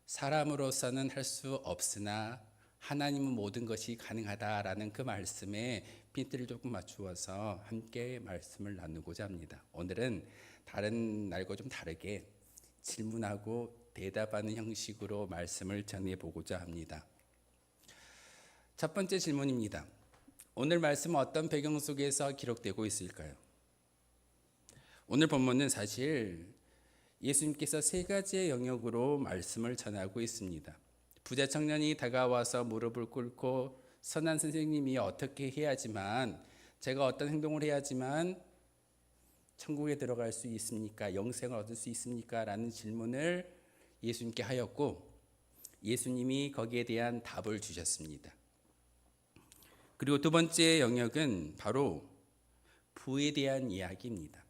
사람으로서는 할 수 없으나 하나님은 모든 것이 가능하다라는 그 말씀에 핀트를 조금 맞추어서 함께 말씀을 나누고자 합니다. 오늘은 다른 날과 좀 다르게 질문하고 대답하는 형식으로 말씀을 전해보고자 합니다. 첫 번째 질문입니다. 오늘 말씀은 어떤 배경 속에서 기록되고 있을까요? 오늘 본문은 사실 예수님께서 세 가지의 영역으로 말씀을 전하고 있습니다. 부자 청년이 다가와서 무릎을 꿇고 선한 선생님이 어떻게 해야지만 제가 어떤 행동을 해야지만 천국에 들어갈 수 있습니까? 영생을 얻을 수 있습니까? 라는 질문을 예수님께 하였고 예수님이 거기에 대한 답을 주셨습니다. 그리고 두 번째 영역은 바로 부에 대한 이야기입니다.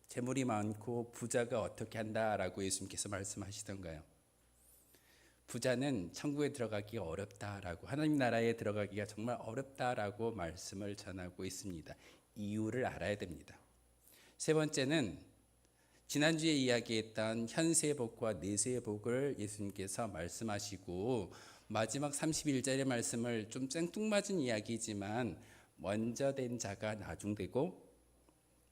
재물이 많고 부자가 어떻게 한다라고 예수님께서 말씀하시던가요? 부자는 천국에 들어가기가 어렵다라고 하나님 나라에 들어가기가 정말 어렵다라고 말씀을 전하고 있습니다. 이유를 알아야 됩니다. 세 번째는 지난주에 이야기했던 현세의 복과 내세의 복을 예수님께서 말씀하시고 마지막 31절의 말씀을 좀 생뚱맞은 이야기지만 먼저 된 자가 나중되고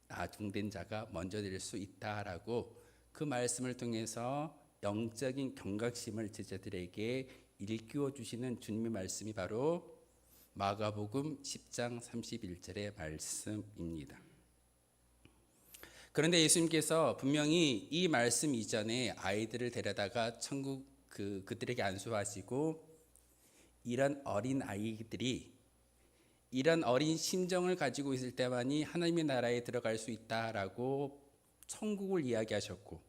나중된 자가 먼저 될 수 있다라고 그 말씀을 통해서 영적인 경각심을 제자들에게 일깨워 주시는 주님의 말씀이 바로 마가복음 10장 31절의 말씀입니다. 그런데 예수님께서 분명히 이 말씀 이전에 아이들을 데려다가 천국 그들에게 안수하시고 이런 어린 아이들이 이런 어린 심정을 가지고 있을 때만이 하나님의 나라에 들어갈 수 있다라고 천국을 이야기하셨고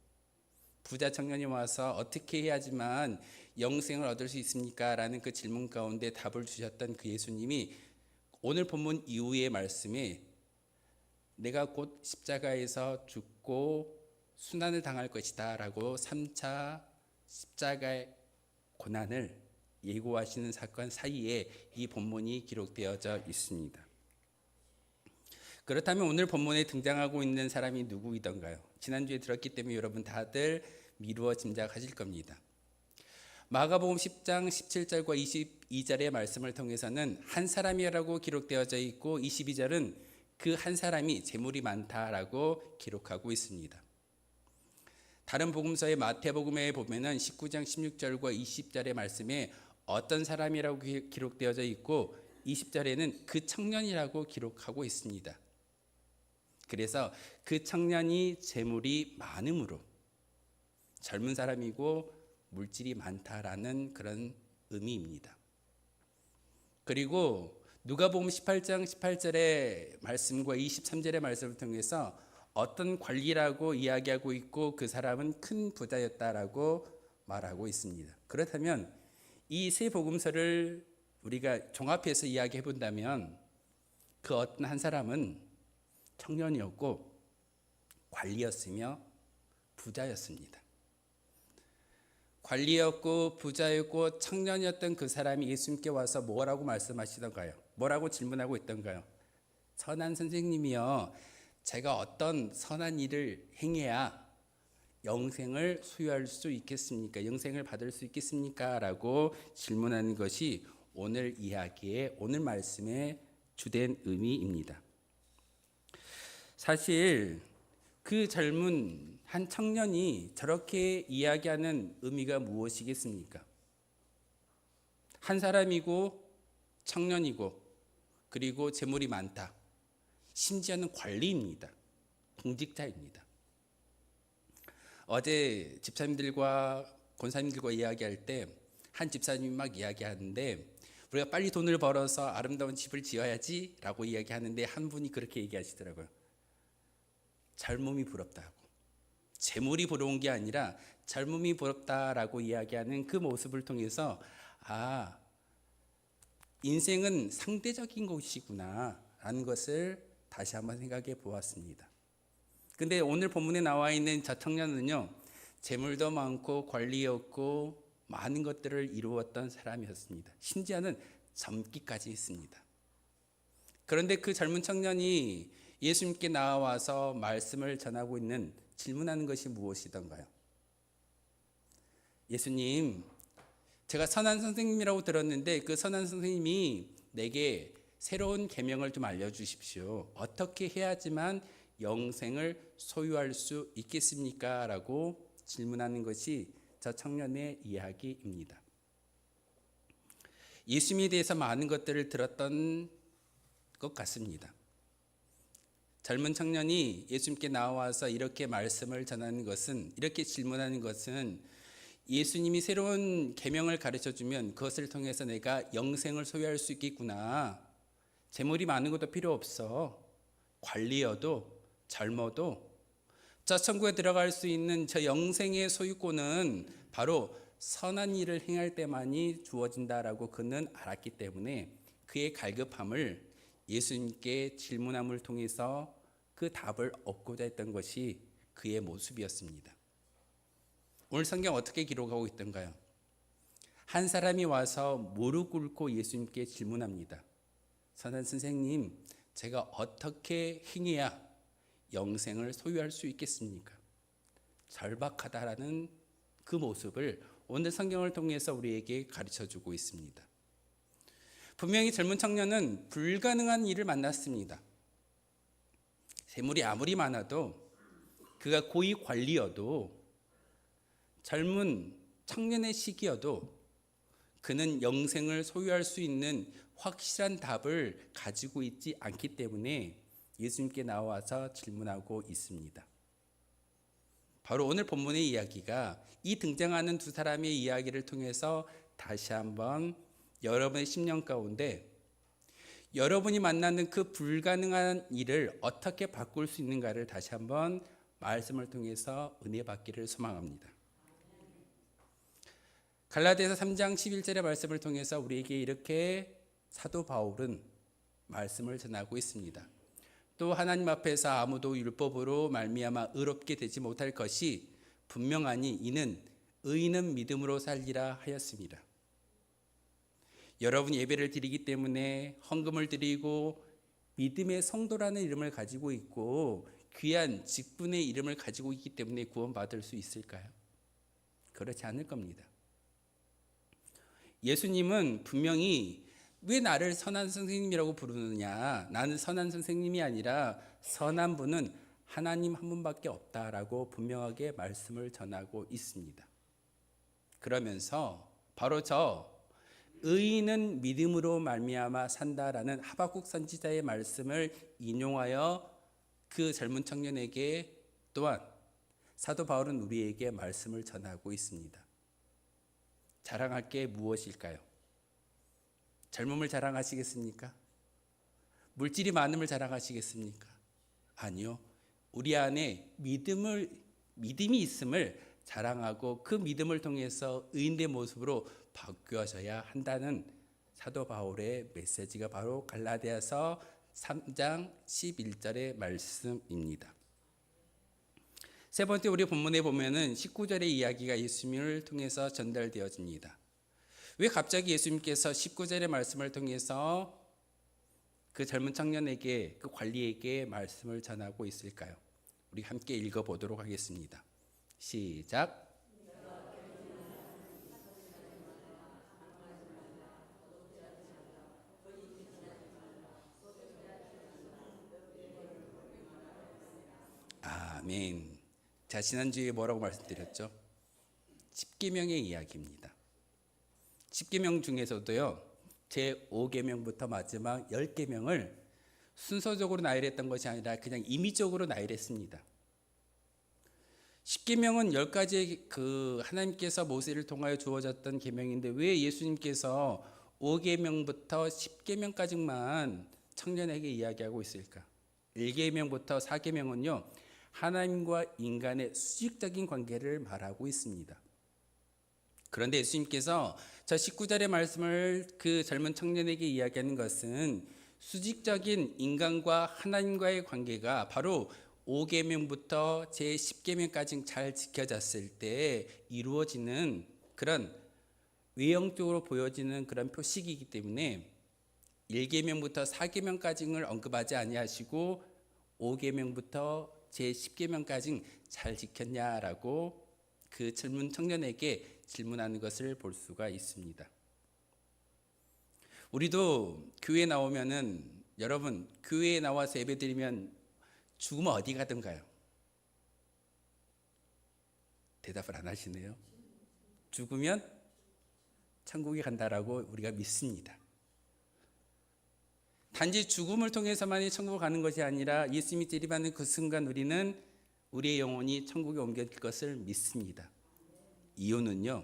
부자 청년이 와서 어떻게 해야지만 영생을 얻을 수 있습니까? 라는 그 질문 가운데 답을 주셨던 그 예수님이 오늘 본문 이후의 말씀에 내가 곧 십자가에서 죽고 순환을 당할 것이다 라고 3차 십자가의 고난을 예고하시는 사건 사이에 이 본문이 기록되어져 있습니다. 그렇다면 오늘 본문에 등장하고 있는 사람이 누구이던가요? 지난주에 들었기 때문에 여러분 다들 미루어 짐작하실 겁니다. 마가복음 10장 17절과 22절의 말씀을 통해서는 한 사람이라고 기록되어져 있고 22절은 그 한 사람이 재물이 많다라고 기록하고 있습니다. 다른 복음서의 마태복음에 보면은 19장 16절과 20절의 말씀에 어떤 사람이라고 기록되어져 있고 20절에는 그 청년이라고 기록하고 있습니다. 그래서 그 청년이 재물이 많음으로 젊은 사람이고 물질이 많다라는 그런 의미입니다. 그리고 누가복음 18장 18절의 말씀과 23절의 말씀을 통해서 어떤 관리라고 이야기하고 있고 그 사람은 큰 부자였다라고 말하고 있습니다. 그렇다면 이 세 복음서를 우리가 종합해서 이야기해 본다면 그 어떤 한 사람은 청년이었고 관리였으며 부자였습니다. 관리였고 부자였고 청년이었던 그 사람이 예수님께 와서 뭐라고 말씀하시던가요? 뭐라고 질문하고 있던가요? 선한 선생님이여, 제가 어떤 선한 일을 행해야 영생을 소유할 수 있겠습니까? 영생을 받을 수 있겠습니까? 라고 질문하는 것이 오늘 이야기의 오늘 말씀의 주된 의미입니다. 사실 그 젊은 한 청년이 저렇게 이야기하는 의미가 무엇이겠습니까? 한 사람이고 청년이고 그리고 재물이 많다. 심지어는 관리입니다. 공직자입니다. 어제 집사님들과 권사님들과 이야기할 때 한 집사님이 막 이야기하는데 우리가 빨리 돈을 벌어서 아름다운 집을 지어야지 라고 이야기하는데 한 분이 그렇게 얘기하시더라고요. 젊음이 부럽다고. 재물이 부러운 게 아니라 젊음이 부럽다라고 이야기하는 그 모습을 통해서 인생은 상대적인 것이구나 라는 것을 다시 한번 생각해 보았습니다. 근데 오늘 본문에 나와 있는 저 청년은요, 재물도 많고 관리였고 많은 것들을 이루었던 사람이었습니다. 심지어는 젊기까지 했습니다. 그런데 그 젊은 청년이 예수님께 나와서 말씀을 전하고 있는 질문하는 것이 무엇이던가요? 예수님, 제가 선한 선생님이라고 들었는데 그 선한 선생님이 내게 새로운 계명을 좀 알려주십시오. 어떻게 해야지만 영생을 소유할 수 있겠습니까? 라고 질문하는 것이 저 청년의 이야기입니다. 예수님에 대해서 많은 것들을 들었던 것 같습니다. 젊은 청년이 예수님께 나와서 이렇게 말씀을 전하는 것은, 이렇게 질문하는 것은 예수님이 새로운 계명을 가르쳐주면 그것을 통해서 내가 영생을 소유할 수 있겠구나. 재물이 많은 것도 필요 없어. 관리여도 젊어도 저 천국에 들어갈 수 있는 저 영생의 소유권은 바로 선한 일을 행할 때만이 주어진다라고 그는 알았기 때문에 그의 갈급함을 예수님께 질문함을 통해서 그 답을 얻고자 했던 것이 그의 모습이었습니다. 오늘 성경 어떻게 기록하고 있던가요? 한 사람이 와서 무릎 꿇고 예수님께 질문합니다. 선한 선생님, 제가 어떻게 행해야 영생을 소유할 수 있겠습니까? 절박하다라는 그 모습을 오늘 성경을 통해서 우리에게 가르쳐주고 있습니다. 분명히 젊은 청년은 불가능한 일을 만났습니다. 재물이 아무리 많아도, 그가 고위 관리여도, 젊은 청년의 시기여도 그는 영생을 소유할 수 있는 확실한 답을 가지고 있지 않기 때문에 예수님께 나와서 질문하고 있습니다. 바로 오늘 본문의 이야기가 이 등장하는 두 사람의 이야기를 통해서 다시 한번 여러분의 심령 가운데 여러분이 만나는 그 불가능한 일을 어떻게 바꿀 수 있는가를 다시 한번 말씀을 통해서 은혜 받기를 소망합니다. 갈라디아서 3장 11절의 말씀을 통해서 우리에게 이렇게 사도 바울은 말씀을 전하고 있습니다. 또 하나님 앞에서 아무도 율법으로 말미암아 의롭게 되지 못할 것이 분명하니 이는 의인은 믿음으로 살리라 하였습니다. 여러분 예배를 드리기 때문에 헌금을 드리고 믿음의 성도라는 이름을 가지고 있고 귀한 직분의 이름을 가지고 있기 때문에 구원받을 수 있을까요? 그렇지 않을 겁니다. 예수님은 분명히 왜 나를 선한 선생님이라고 부르느냐? 나는 선한 선생님이 아니라 선한 분은 하나님 한 분밖에 없다라고 분명하게 말씀을 전하고 있습니다. 그러면서 바로 저 의인은 믿음으로 말미암아 산다라는 하박국 선지자의 말씀을 인용하여 그 젊은 청년에게 또한 사도 바울은 우리에게 말씀을 전하고 있습니다. 자랑할 게 무엇일까요? 젊음을 자랑하시겠습니까? 물질이 많음을 자랑하시겠습니까? 아니요. 우리 안에 믿음이 있음을 자랑하고 그 믿음을 통해서 의인의 모습으로 바뀌어져야 한다는 사도 바울의 메시지가 바로 갈라디아서 3장 11절의 말씀입니다. 세 번째, 우리 본문에 보면은 19절의 이야기가 예수님을 통해서 전달되어집니다. 왜 갑자기 예수님께서 19절의 말씀을 통해서 그 젊은 청년에게, 그 관리에게 말씀을 전하고 있을까요? 우리 함께 읽어보도록 하겠습니다. 시작. 아멘. 자, 지난주에 뭐라고 말씀드렸죠? 10계명의 이야기입니다. 10계명 중에서도요, 제 5계명부터 마지막 10계명을 순서적으로 나열했던 것이 아니라 그냥 임의적으로 나열했습니다. 10계명은 10가지 그 하나님께서 모세를 통하여 주어졌던 계명인데 왜 예수님께서 5계명부터 10계명까지만 청년에게 이야기하고 있을까? 1계명부터 4계명은요, 하나님과 인간의 수직적인 관계를 말하고 있습니다. 그런데 예수님께서 저 19절의 말씀을 그 젊은 청년에게 이야기하는 것은 수직적인 인간과 하나님과의 관계가 바로 5계명부터 제 10계명까지 잘 지켜졌을 때 이루어지는 그런 외형적으로 보여지는 그런 표식이기 때문에 1계명부터 4계명까지를 언급하지 아니하시고 5계명부터 제 10계명까지 잘 지켰냐라고 그 젊은 청년에게 질문하는 것을 볼 수가 있습니다. 우리도 교회에 나오면은, 여러분 교회에 나와서 예배드리면 죽으면 어디 가든가요? 대답을 안 하시네요. 죽으면 천국에 간다라고 우리가 믿습니다. 단지 죽음을 통해서만이 천국을 가는 것이 아니라 예수님이 재림하는 그 순간 우리는 우리의 영혼이 천국에 옮겨질 것을 믿습니다. 이유는요,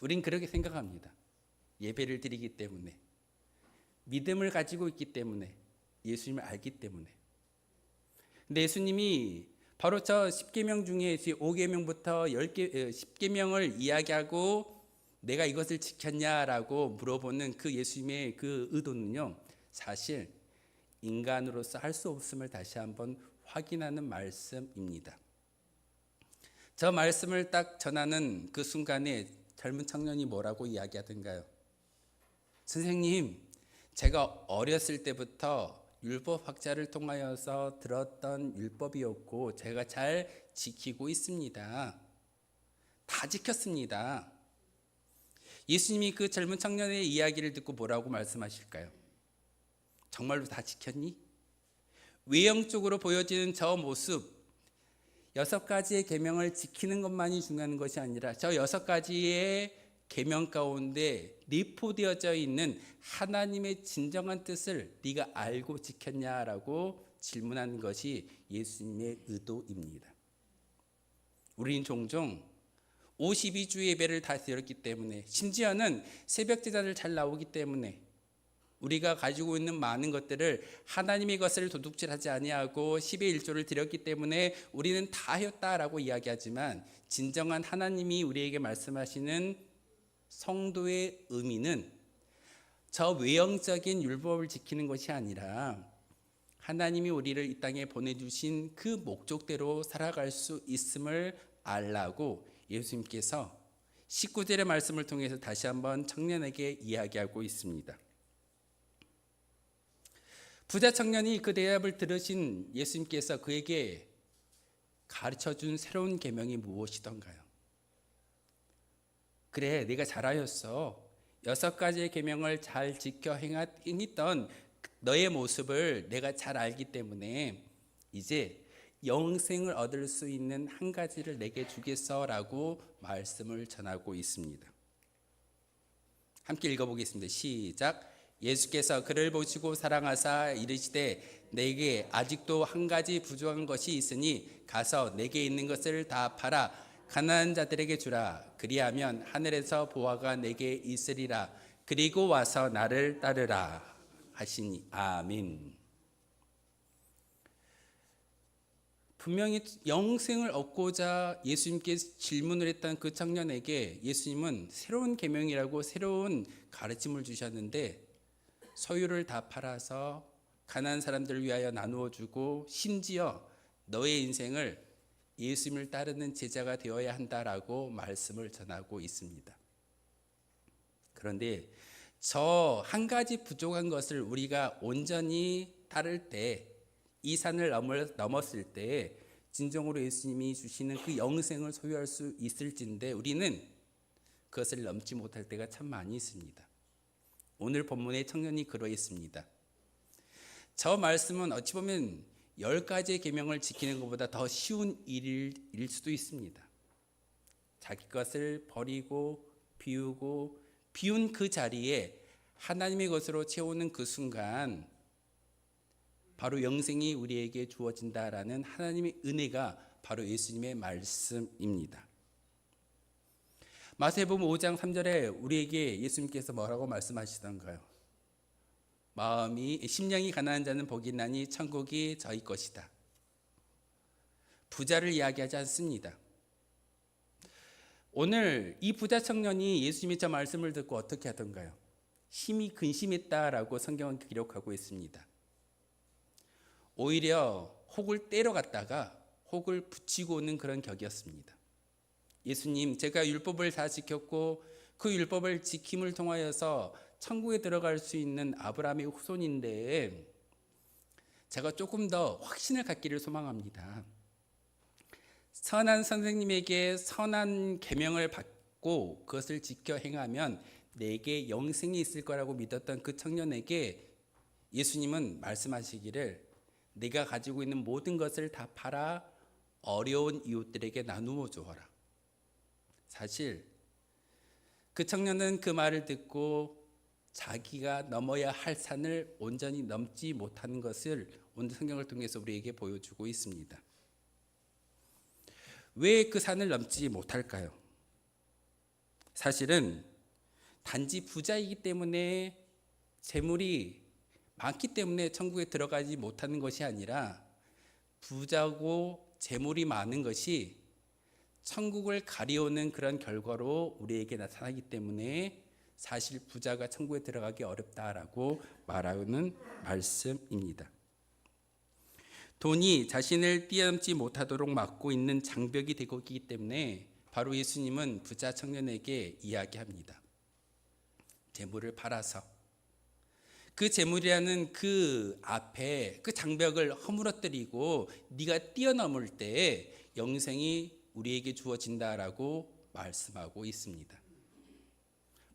우린 그렇게 생각합니다. 예배를 드리기 때문에, 믿음을 가지고 있기 때문에, 예수님을 알기 때문에. 근데 예수님이 바로 저 10계명 중에 5계명부터 10계명을 이야기하고 내가 이것을 지켰냐라고 물어보는 그 예수님의 그 의도는요, 사실 인간으로서 할 수 없음을 다시 한번 확인하는 말씀입니다. 저 말씀을 딱 전하는 그 순간에 젊은 청년이 뭐라고 이야기하던가요? 선생님, 제가 어렸을 때부터 율법 학자를 통하여서 들었던 율법이었고 제가 잘 지키고 있습니다. 다 지켰습니다. 예수님이 그 젊은 청년의 이야기를 듣고 뭐라고 말씀하실까요? 정말로 다 지켰니? 외형적으로 보여지는 저 모습, 6가지의 계명을 지키는 것만이 중요한 것이 아니라 저 6가지의 계명 가운데 내포되어져 있는 하나님의 진정한 뜻을 네가 알고 지켰냐라고 질문하는 것이 예수님의 의도입니다. 우리는 종종 52주 예배를 다 드렸기 때문에, 심지어는 새벽 제단을 잘 나오기 때문에 우리가 가지고 있는 많은 것들을 하나님의 것을 도둑질하지 아니하고 10의 1조를 드렸기 때문에 우리는 다 했다라고 이야기하지만, 진정한 하나님이 우리에게 말씀하시는 성도의 의미는 저 외형적인 율법을 지키는 것이 아니라 하나님이 우리를 이 땅에 보내주신 그 목적대로 살아갈 수 있음을 알라고 예수님께서 19절의 말씀을 통해서 다시 한번 청년에게 이야기하고 있습니다. 부자 청년이 그 대답을 들으신 예수님께서 그에게 가르쳐준 새로운 계명이 무엇이던가요? 그래, 네가 잘하였어. 6가지의 계명을 잘 지켜 행했던 너의 모습을 내가 잘 알기 때문에 이제 영생을 얻을 수 있는 한 가지를 내게 주겠어라고 말씀을 전하고 있습니다. 함께 읽어보겠습니다. 시작. 예수께서 그를 보시고 사랑하사 이르시되 내게 아직도 한 가지 부족한 것이 있으니 가서 내게 있는 것을 다 팔아 가난한 자들에게 주라. 그리하면 하늘에서 보화가 내게 있으리라. 그리고 와서 나를 따르라 하시니. 아멘. 분명히 영생을 얻고자 예수님께 질문을 했던 그 청년에게 예수님은 새로운 계명이라고 새로운 가르침을 주셨는데, 소유를 다 팔아서 가난한 사람들을 위하여 나누어 주고 심지어 너의 인생을 예수님을 따르는 제자가 되어야 한다라고 말씀을 전하고 있습니다. 그런데 저 한 가지 부족한 것을 우리가 온전히 따를 때, 이 산을 넘었을 때 진정으로 예수님이 주시는 그 영생을 소유할 수 있을진데 우리는 그것을 넘지 못할 때가 참 많이 있습니다. 오늘 본문의 청년이 그러했습니다. 저 말씀은 어찌 보면 10가지의 계명을 지키는 것보다 더 쉬운 일일 수도 있습니다. 자기 것을 버리고 비운 그 자리에 하나님의 것으로 채우는 그 순간 바로 영생이 우리에게 주어진다라는 하나님의 은혜가 바로 예수님의 말씀입니다. 마태복음 5장 3절에 우리에게 예수님께서 뭐라고 말씀하시던가요? 심령이 가난한 자는 복이 있나니 천국이 저희 것이다. 부자를 이야기하지 않습니다. 오늘 이 부자 청년이 예수님의 저 말씀을 듣고 어떻게 하던가요? 심히 근심했다라고 성경은 기록하고 있습니다. 오히려 혹을 때려 갔다가 혹을 붙이고 오는 그런 격이었습니다. 예수님, 제가 율법을 다 지켰고 그 율법을 지킴을 통하여서 천국에 들어갈 수 있는 아브라함의 후손인데 제가 조금 더 확신을 갖기를 소망합니다. 선한 선생님에게 선한 계명을 받고 그것을 지켜 행하면 내게 영생이 있을 거라고 믿었던 그 청년에게 예수님은 말씀하시기를 내가 가지고 있는 모든 것을 다 팔아 어려운 이웃들에게 나누어 주어라. 사실 그 청년은 그 말을 듣고 자기가 넘어야 할 산을 온전히 넘지 못하는 것을 오늘 성경을 통해서 우리에게 보여주고 있습니다. 왜 그 산을 넘지 못할까요? 사실은 단지 부자이기 때문에 재물이 많기 때문에 천국에 들어가지 못하는 것이 아니라 부자고 재물이 많은 것이 천국을 가리우는 그런 결과로 우리에게 나타나기 때문에 사실 부자가 천국에 들어가기 어렵다라고 말하는 말씀입니다. 돈이 자신을 뛰어넘지 못하도록 막고 있는 장벽이 되고 있기 때문에 바로 예수님은 부자 청년에게 이야기합니다. 재물을 팔아서 그 재물이라는 그 앞에 그 장벽을 허물어뜨리고 네가 뛰어넘을 때 영생이 우리에게 주어진다라고 말씀하고 있습니다.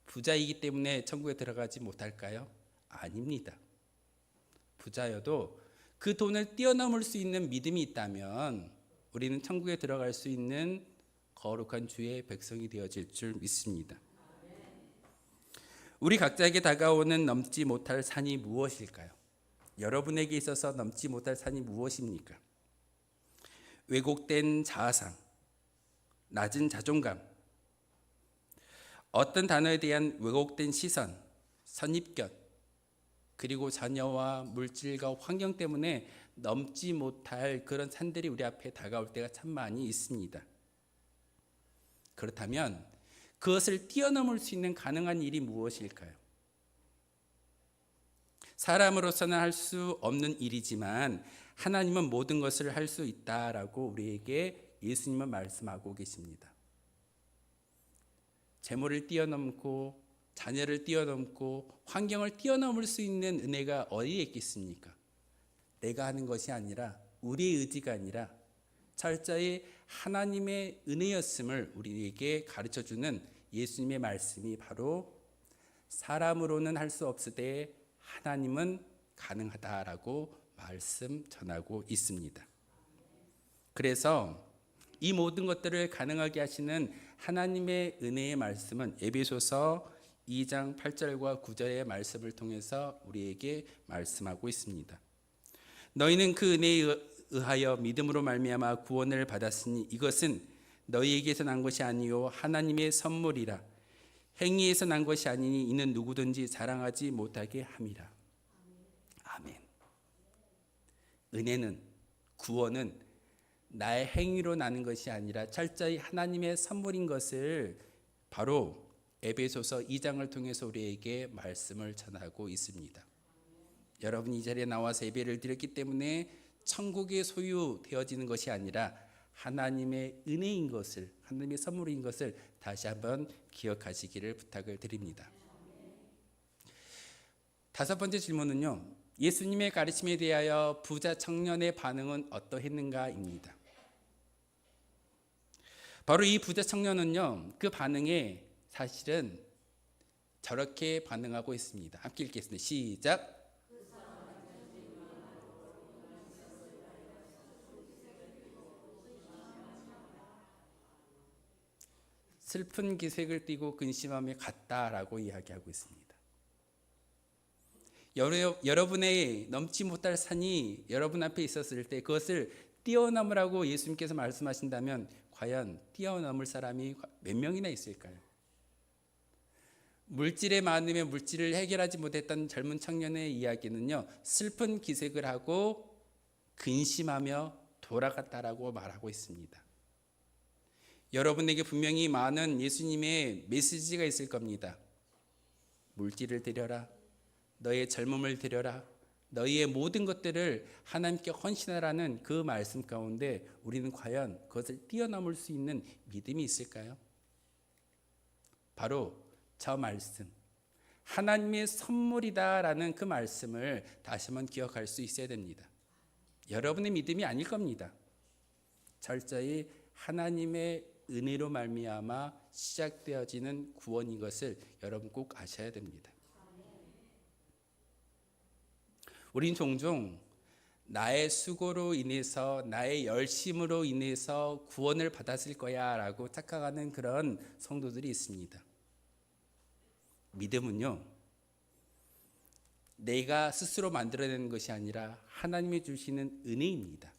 부자이기 때문에 천국에 들어가지 못할까요? 아닙니다. 부자여도 그 돈을 뛰어넘을 수 있는 믿음이 있다면 우리는 천국에 들어갈 수 있는 거룩한 주의 백성이 되어질 줄 믿습니다. 우리 각자에게 다가오는 넘지 못할 산이 무엇일까요? 여러분에게 있어서 넘지 못할 산이 무엇입니까? 왜곡된 자아상, 낮은 자존감, 어떤 단어에 대한 왜곡된 시선, 선입견, 그리고 자녀와 물질과 환경 때문에 넘지 못할 그런 산들이 우리 앞에 다가올 때가 참 많이 있습니다. 그렇다면 그것을 뛰어넘을 수 있는 가능한 일이 무엇일까요? 사람으로서는 할 수 없는 일이지만 하나님은 모든 것을 할 수 있다라고 우리에게 예수님은 말씀하고 계십니다. 재물을 뛰어넘고 자녀를 뛰어넘고 환경을 뛰어넘을 수 있는 은혜가 어디에 있겠습니까? 내가 하는 것이 아니라 우리의 의지가 아니라 철저히 하나님의 은혜였음을 우리에게 가르쳐주는 예수님의 말씀이 바로 사람으로는 할 수 없으되 하나님은 가능하다라고 말씀 전하고 있습니다. 그래서 이 모든 것들을 가능하게 하시는 하나님의 은혜의 말씀은 에베소서 2장 8절과 9절의 말씀을 통해서 우리에게 말씀하고 있습니다. 너희는 그 은혜에 의하여 믿음으로 말미암아 구원을 받았으니 이것은 너희에게서 난 것이 아니요 하나님의 선물이라. 행위에서 난 것이 아니니 이는 누구든지 자랑하지 못하게 함이라. 아멘. 은혜는, 구원은 나의 행위로 나는 것이 아니라 철저히 하나님의 선물인 것을 바로 에베소서 2장을 통해서 우리에게 말씀을 전하고 있습니다. 여러분 이 자리에 나와서 예배를 드렸기 때문에 천국의 소유 되어지는 것이 아니라 하나님의 은혜인 것을, 하나님의 선물인 것을 다시 한번 기억하시기를 부탁을 드립니다. 다섯 번째 질문은요, 예수님의 가르침에 대하여 부자 청년의 반응은 어떠했는가입니다. 바로 이 부자 청년은요, 그 반응에 사실은 저렇게 반응하고 있습니다. 함께 읽겠습니다. 시작. 슬픈 기색을 띠고 근심함에 갔다라고 이야기하고 있습니다. 여러분의 넘지 못할 산이 여러분 앞에 있었을 때 그것을 뛰어넘으라고 예수님께서 말씀하신다면 과연 뛰어넘을 사람이 몇 명이나 있을까요? 물질의 많음에 물질을 해결하지 못했던 젊은 청년의 이야기는요, 슬픈 기색을 하고 근심하며 돌아갔다라고 말하고 있습니다. 여러분에게 분명히 많은 예수님의 메시지가 있을 겁니다. 물질을 드려라, 너의 젊음을 드려라, 너희의 모든 것들을 하나님께 헌신하라는 그 말씀 가운데 우리는 과연 그것을 뛰어넘을 수 있는 믿음이 있을까요? 바로 저 말씀, 하나님의 선물이다라는 그 말씀을 다시 한번 기억할 수 있어야 됩니다. 여러분의 믿음이 아닐 겁니다. 철저히 하나님의 은혜로 말미암아 시작되어지는 구원인 것을 여러분 꼭 아셔야 됩니다. 우린 종종 나의 수고로 인해서, 나의 열심으로 인해서 구원을 받았을 거야 라고 착각하는 그런 성도들이 있습니다. 믿음은요, 내가 스스로 만들어내는 것이 아니라 하나님이 주시는 은혜입니다.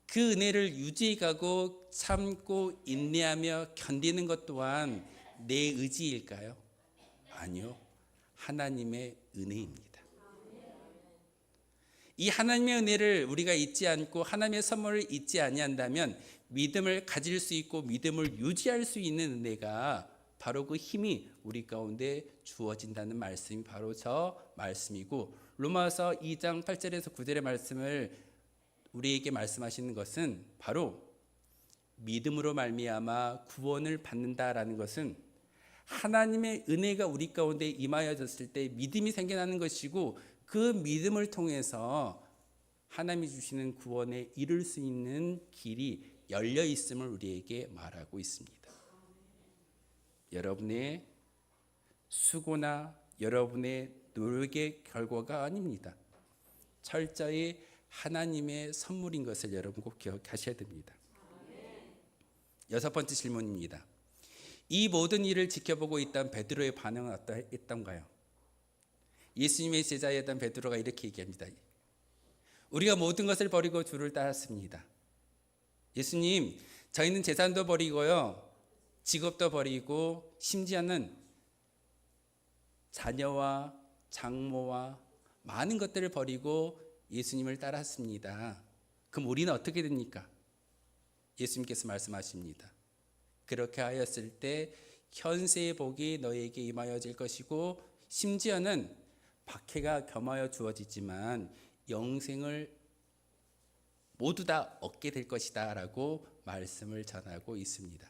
그 은혜를 유지해가고 참고 인내하며 견디는 것 또한 내 의지일까요? 아니요, 하나님의 은혜입니다. 이 하나님의 은혜를 우리가 잊지 않고 하나님의 선물을 잊지 아니한다면 믿음을 가질 수 있고 믿음을 유지할 수 있는 은혜가 바로 그 힘이 우리 가운데 주어진다는 말씀이 바로 저 말씀이고, 로마서 2장 8절에서 9절의 말씀을 우리에게 말씀하시는 것은 바로 믿음으로 말미암아 구원을 받는다라는 것은 하나님의 은혜가 우리 가운데 임하여졌을 때 믿음이 생겨나는 것이고, 그 믿음을 통해서 하나님이 주시는 구원에 이룰 수 있는 길이 열려 있음을 우리에게 말하고 있습니다. 여러분의 수고나 여러분의 노력의 결과가 아닙니다. 철저히 하나님의 선물인 것을 여러분 꼭 기억하셔야 됩니다. 여섯 번째 질문입니다. 이 모든 일을 지켜보고 있던 베드로의 반응은 어떠했던가요? 예수님의 제자였던 베드로가 이렇게 얘기합니다. 우리가 모든 것을 버리고 주를 따랐습니다. 예수님, 저희는 재산도 버리고요, 직업도 버리고 심지어는 자녀와 장모와 많은 것들을 버리고 예수님을 따랐습니다. 그럼 우리는 어떻게 됩니까? 예수님께서 말씀하십니다. 그렇게 하였을 때 현세의 복이 너희에게 임하여질 것이고, 심지어는 박해가 겸하여 주어지지만 영생을 모두 다 얻게 될 것이다 라고 말씀을 전하고 있습니다.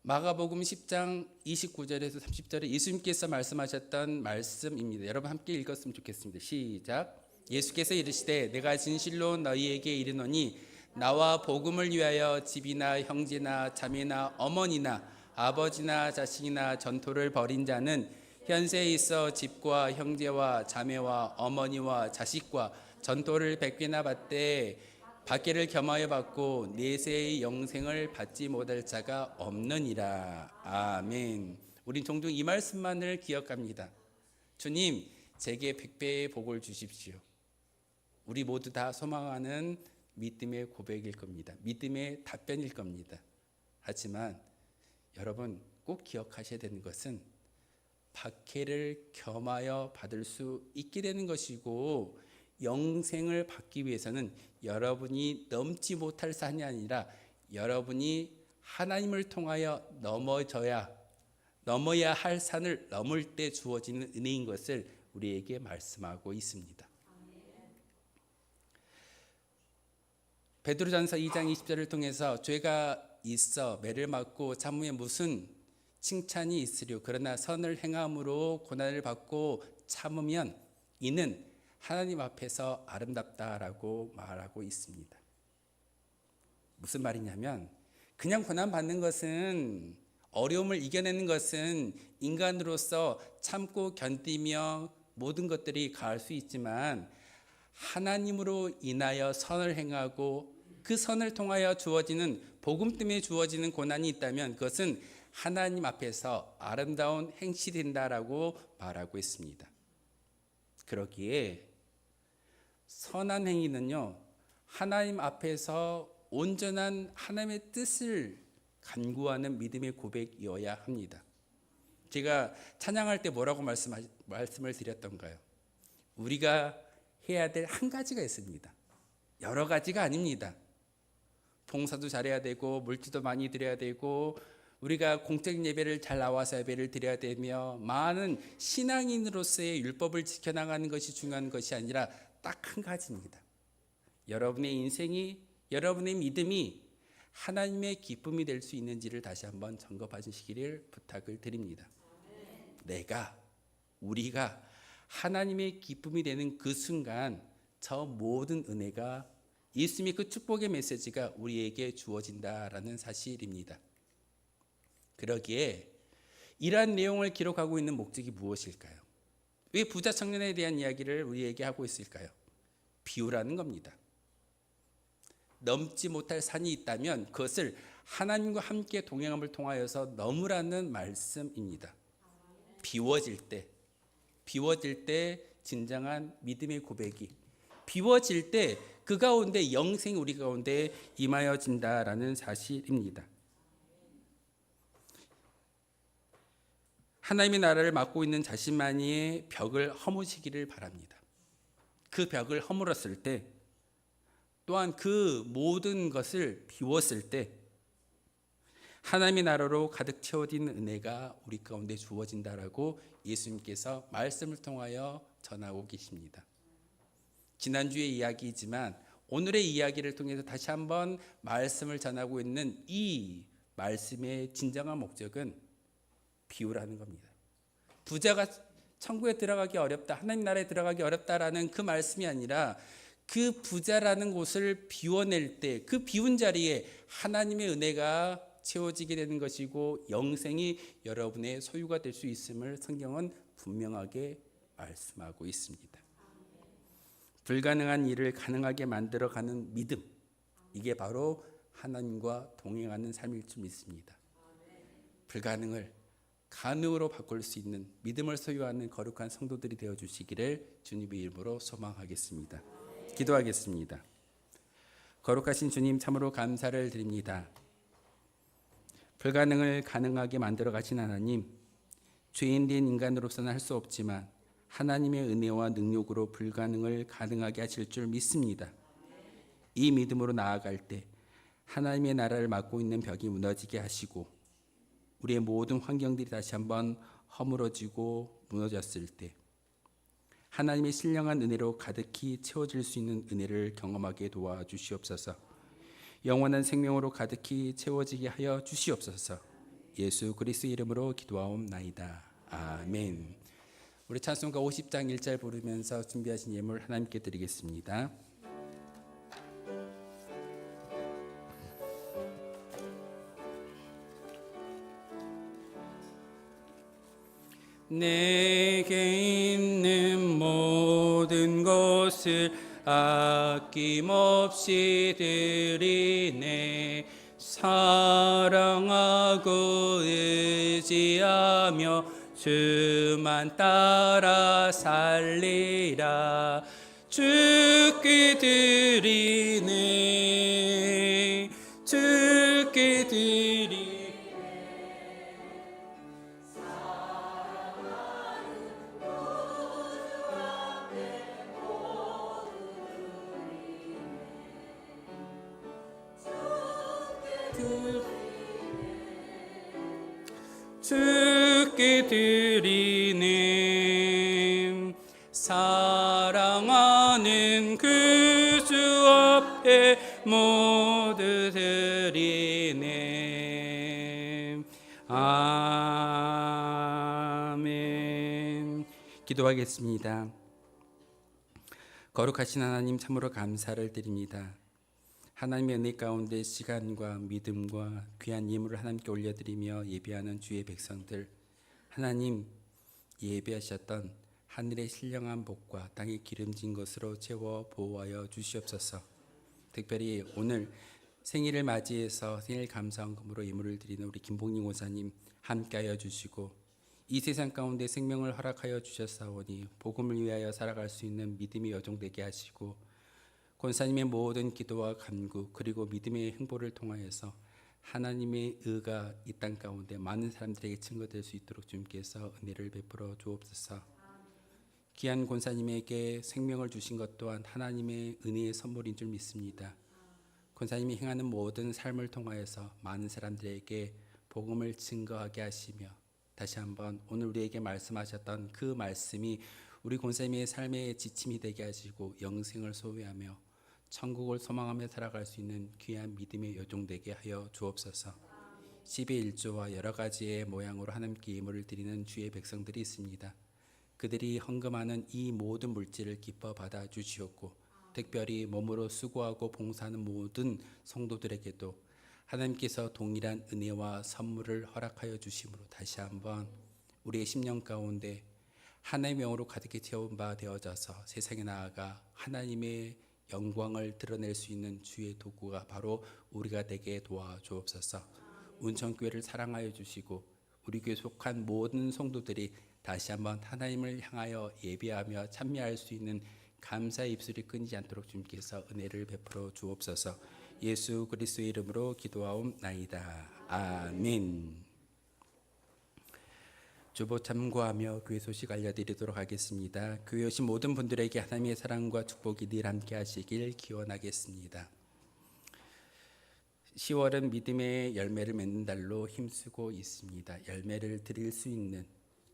마가복음 10장 29절에서 30절에 예수님께서 말씀하셨던 말씀입니다. 여러분 함께 읽었으면 좋겠습니다. 시작. 예수께서 이르시되 내가 진실로 너희에게 이르노니 나와 복음을 위하여 집이나 형제나 자매나 어머니나 아버지나 자식이나 전토를 벌인 자는 현세에 있어 집과 형제와 자매와 어머니와 자식과 전토를 100배나 받되 박해를 겸하여 받고 내세의 영생을 받지 못할 자가 없느니라. 아멘. 우린 종종 이 말씀만을 기억합니다. 주님, 제게 100배의 복을 주십시오. 우리 모두 다 소망하는 믿음의 고백일 겁니다. 믿음의 답변일 겁니다. 하지만 여러분 꼭 기억하셔야 되는 것은 박해를 겸하여 받을 수 있게 되는 것이고, 영생을 받기 위해서는 여러분이 넘지 못할 산이 아니라 여러분이 하나님을 통하여 넘어야 할 산을 넘을 때 주어지는 은혜인 것을 우리에게 말씀하고 있습니다. 베드로전서 2장 20절을 통해서 죄가 있어 매를 맞고 참으면 무슨 칭찬이 있으려. 그러나 선을 행함으로 고난을 받고 참으면 이는 하나님 앞에서 아름답다라고 말하고 있습니다. 무슨 말이냐면 그냥 고난 받는 것은, 어려움을 이겨내는 것은 인간으로서 참고 견디며 모든 것들이 가할 수 있지만, 하나님으로 인하여 선을 행하고 그 선을 통하여 주어지는, 복음 때문에 주어지는 고난이 있다면 그것은 하나님 앞에서 아름다운 행실이 된다라고 말하고 있습니다. 그러기에 선한 행위는요, 하나님 앞에서 온전한 하나님의 뜻을 간구하는 믿음의 고백이어야 합니다. 제가 찬양할 때 뭐라고 말씀을 드렸던가요? 우리가 해야 될 한 가지가 있습니다. 여러 가지가 아닙니다. 봉사도 잘해야 되고, 물질도 많이 드려야 되고, 우리가 공적인 예배를 잘 나와서 예배를 드려야 되며, 많은 신앙인으로서의 율법을 지켜나가는 것이 중요한 것이 아니라 딱 한 가지입니다. 여러분의 인생이, 여러분의 믿음이 하나님의 기쁨이 될 수 있는지를 다시 한번 점검하시기를 부탁을 드립니다. 우리가 하나님의 기쁨이 되는 그 순간 저 모든 은혜가, 예수님의 그 축복의 메시지가 우리에게 주어진다라는 사실입니다. 그러기에 이러한 내용을 기록하고 있는 목적이 무엇일까요? 왜 부자 청년에 대한 이야기를 우리에게 하고 있을까요? 비유라는 겁니다. 넘지 못할 산이 있다면 그것을 하나님과 함께 동행함을 통하여서 넘으라는 말씀입니다. 비워질 때 진정한 믿음의 고백이, 비워질 때 그 가운데 영생이 우리 가운데 임하여진다라는 사실입니다. 하나님의 나라를 맡고 있는 자신만의 벽을 허무시기를 바랍니다. 그 벽을 허물었을 때, 또한 그 모든 것을 비웠을 때 하나님의 나라로 가득 채워진 은혜가 우리 가운데 주어진다라고 예수님께서 말씀을 통하여 전하고 계십니다. 지난주의 이야기이지만 오늘의 이야기를 통해서 다시 한번 말씀을 전하고 있는 이 말씀의 진정한 목적은 비유라는 겁니다. 부자가 천국에 들어가기 어렵다, 하나님 나라에 들어가기 어렵다라는 그 말씀이 아니라, 그 부자라는 곳을 비워낼 때 그 비운 자리에 하나님의 은혜가 채워지게 되는 것이고 영생이 여러분의 소유가 될 수 있음을 성경은 분명하게 말씀하고 있습니다. 불가능한 일을 가능하게 만들어가는 믿음, 이게 바로 하나님과 동행하는 삶일 줄 믿습니다. 불가능을 가능으로 바꿀 수 있는 믿음을 소유하는 거룩한 성도들이 되어주시기를 주님의 이름으로 소망하겠습니다. 기도하겠습니다. 거룩하신 주님, 참으로 감사를 드립니다. 불가능을 가능하게 만들어 가신 하나님, 죄인된 인간으로서는 할 수 없지만 하나님의 은혜와 능력으로 불가능을 가능하게 하실 줄 믿습니다. 이 믿음으로 나아갈 때 하나님의 나라를 맡고 있는 벽이 무너지게 하시고 우리의 모든 환경들이 다시 한번 허물어지고 무너졌을 때 하나님의 신령한 은혜로 가득히 채워질 수 있는 은혜를 경험하게 도와주시옵소서. 영원한 생명으로 가득히 채워지게 하여 주시옵소서. 예수 그리스도의 이름으로 기도하옵나이다. 아멘. 우리 찬송가 50장 1절 부르면서 준비하신 예물 하나님께 드리겠습니다. 내게 있는 모든 것을 아낌없이 드리네. 사랑하고 의지하며 주만 따라 살리라. 주께 드리네. 주께 드리네. 주께 드리네. 사랑하는 그 주 앞에 모두 드리네. 아멘. 기도하겠습니다. 거룩하신 하나님, 참으로 감사를 드립니다. 하나님의 은혜 가운데 시간과 믿음과 귀한 예물을 하나님께 올려드리며 예배하는 주의 백성들, 하나님 예배하셨던 하늘의 신령한 복과 땅의 기름진 것으로 채워 보호하여 주시옵소서. 특별히 오늘 생일을 맞이해서 생일 감사헌금으로 예물을 드리는 우리 김봉림 권사님 함께하여 주시고, 이 세상 가운데 생명을 허락하여 주셨사오니 복음을 위하여 살아갈 수 있는 믿음의 여종 되게 하시고, 권사님의 모든 기도와 간구 그리고 믿음의 행보를 통하여서 하나님의 의가 이 땅 가운데 많은 사람들에게 증거될 수 있도록 주님께서 은혜를 베풀어 주옵소서. 귀한 권사님에게 생명을 주신 것 또한 하나님의 은혜의 선물인 줄 믿습니다. 권사님이 행하는 모든 삶을 통하여서 많은 사람들에게 복음을 증거하게 하시며, 다시 한번 오늘 우리에게 말씀하셨던 그 말씀이 우리 권사님의 삶의 지침이 되게 하시고 영생을 소유하며 천국을 소망하며 살아갈 수 있는 귀한 믿음의 여종 되게 하여 주옵소서. 10의 1조와 여러 가지의 모양으로 하나님께 예물을 드리는 주의 백성들이 있습니다. 그들이 헌금하는 이 모든 물질을 기뻐 받아 주시옵고, 특별히 몸으로 수고하고 봉사하는 모든 성도들에게도 하나님께서 동일한 은혜와 선물을 허락하여 주심으로 다시 한번 우리의 심령 가운데 하나님의 명으로 가득히 채운 바 되어져서 세상에 나아가 하나님의 영광을 드러낼 수 있는 주의 도구가 바로 우리가 되게 도와주옵소서. 운천교회를 사랑하여 주시고 우리 교회 속한 모든 성도들이 다시 한번 하나님을 향하여 예배하며 찬미할 수 있는 감사의 입술이 끊이지 않도록 주님께서 은혜를 베풀어 주옵소서. 예수 그리스도의 이름으로 기도하옵나이다. 아멘. 주보 참고하며 교회 소식 알려드리도록 하겠습니다. 교회 오신 모든 분들에게 하나님의 사랑과 축복이 늘 함께 하시길 기원하겠습니다. 10월은 믿음의 열매를 맺는 달로 힘쓰고 있습니다. 열매를 드릴 수 있는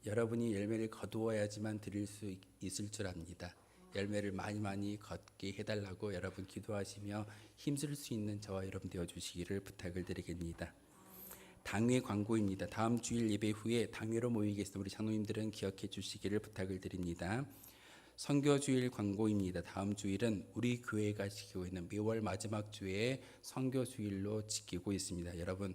여러분이 열매를 거두어야지만 드릴 수 있을 줄 압니다. 열매를 많이 걷게 해달라고 여러분 기도하시며 힘쓸 수 있는 저와 여러분 되어주시기를 부탁을 드리겠습니다. 당회 광고입니다. 다음 주일 예배 후에 당회로 모이겠습니다. 우리 장로님들은 기억해 주시기를 부탁을 드립니다. 선교주일 광고입니다. 다음 주일은 우리 교회가 지키고 있는 매월 마지막 주에 선교주일로 지키고 있습니다. 여러분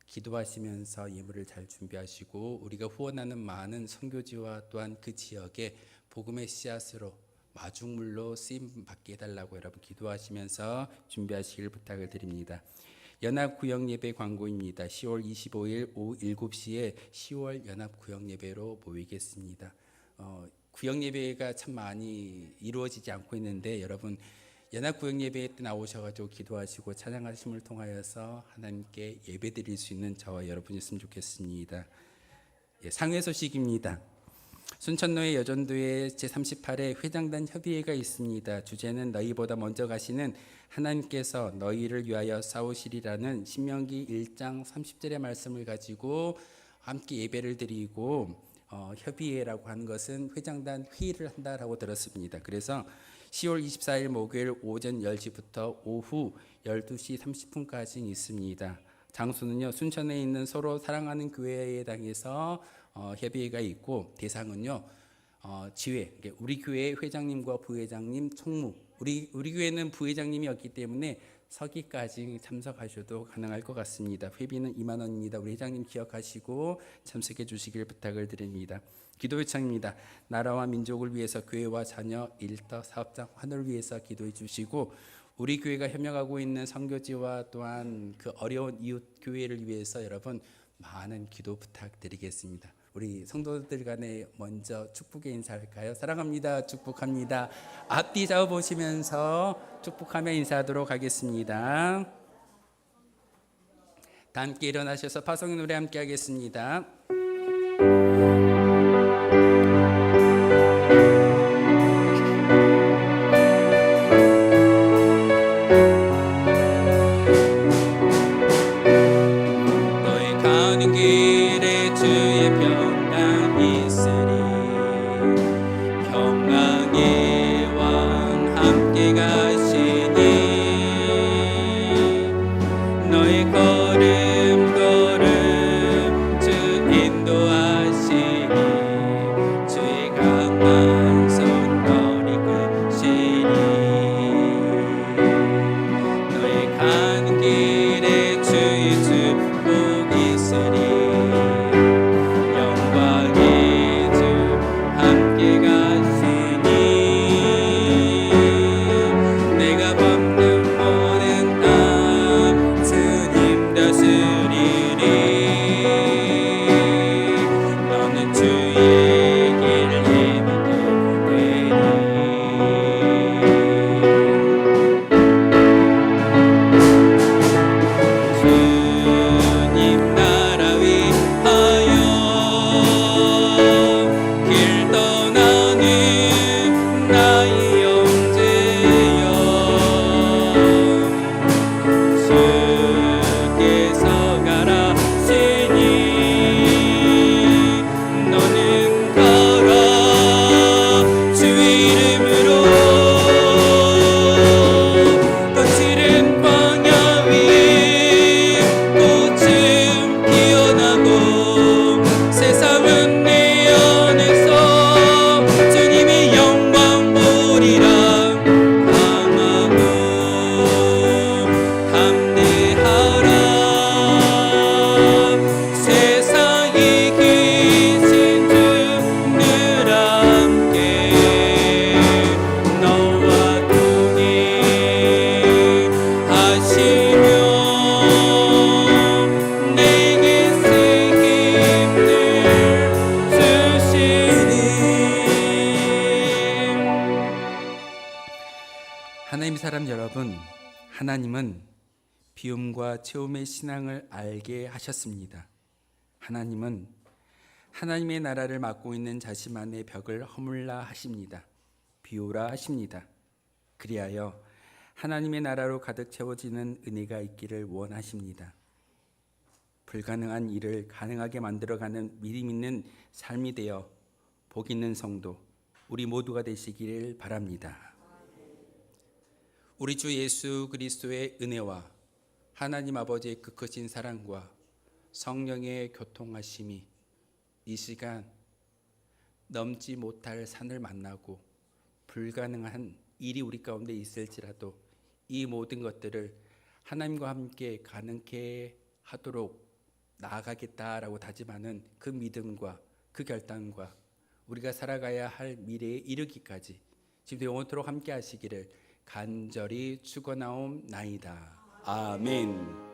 기도하시면서 예물을 잘 준비하시고 우리가 후원하는 많은 선교지와 또한 그 지역에 복음의 씨앗으로 마중물로 쓰임 받게 해달라고 여러분 기도하시면서 준비하시길 부탁을 드립니다. 연합 구역 예배 광고입니다. 10월 25일 오후 7시에 10월 연합 구역 예배로 모이겠습니다. 구역 예배가 참 많이 이루어지지 않고 있는데 여러분 연합 구역 예배 때 나오셔가지고 기도하시고 찬양하심을 통하여서 하나님께 예배드릴 수 있는 저와 여러분이었으면 좋겠습니다. 상회 소식입니다. 순천로의 여전도에 제38회 회장단 협의회가 있습니다. 주제는 너희보다 먼저 가시는 하나님께서 너희를 위하여 싸우시리라는 신명기 1장 30절의 말씀을 가지고 함께 예배를 드리고 협의회라고 하는 것은 회장단 회의를 한다라고 들었습니다. 그래서 10월 24일 목요일 오전 10시부터 오후 12시 30분까지 있습니다. 장소는요 순천에 있는 서로 사랑하는 교회당에서 협의회가 있고 대상은요 지회 우리 교회 회장님과 부회장님 총무 우리 교회는 부회장님이 없기 때문에 서기까지 참석하셔도 가능할 것 같습니다. 회비는 2만 원입니다. 우리 회장님 기억하시고 참석해 주시길 부탁을 드립니다. 기도 요청입니다. 나라와 민족을 위해서 교회와 자녀, 일터, 사업장, 환호를 위해서 기도해 주시고 우리 교회가 협력하고 있는 선교지와 또한 그 어려운 이웃 교회를 위해서 여러분 많은 기도 부탁드리겠습니다. 우리 성도들 간에 먼저 축복의 인사할까요? 사랑합니다. 축복합니다. 앞뒤 좌우 보시면서 축복하며 인사하도록 하겠습니다. 다 함께 일어나셔서 파송의 노래 함께 하겠습니다. 너의 가는 길에 주의 평강 있으리 평강의 왕 함께 가시니 너의 걸음 걸음 주 인도하시니 주의 강한 손거리 끄시니 너의 가는 길에 주의 축복 있으리 영광의 주 함께 가시니 내가 밟는 모든 땅 주님 다스리리 너는 주의 길 예비되리 주님 나라 위하여 길 떠나는 나의 형제여 주께서 가라시니 너는 가라 주 이름으로 거칠은 광야 위 꽃은 피어나고 세상은 내 안에서 주님의 영광 보리라 강하고 담대하라 세상에 계신 주 늘 함께 너와 동행하시며 내게 새 힘을 주시니 하나님의 사람 여러분, 하나님은 비움과 체험의 신앙을 알게 하셨습니다. 하나님은 하나님의 나라를 맡고 있는 자신만의 벽을 허물라 하십니다. 비우라 하십니다. 그리하여 하나님의 나라로 가득 채워지는 은혜가 있기를 원하십니다. 불가능한 일을 가능하게 만들어가는 믿음 있는 삶이 되어 복 있는 성도 우리 모두가 되시기를 바랍니다. 우리 주 예수 그리스도의 은혜와 하나님 아버지의 그 크신 사랑과 성령의 교통하심이 이 시간 넘지 못할 산을 만나고 불가능한 일이 우리 가운데 있을지라도 이 모든 것들을 하나님과 함께 가능케 하도록 나아가겠다라고 다짐하는 그 믿음과 그 결단과 우리가 살아가야 할 미래에 이르기까지 지금도 영원토록 함께 하시기를 간절히 축원하옵나이다. 아멘.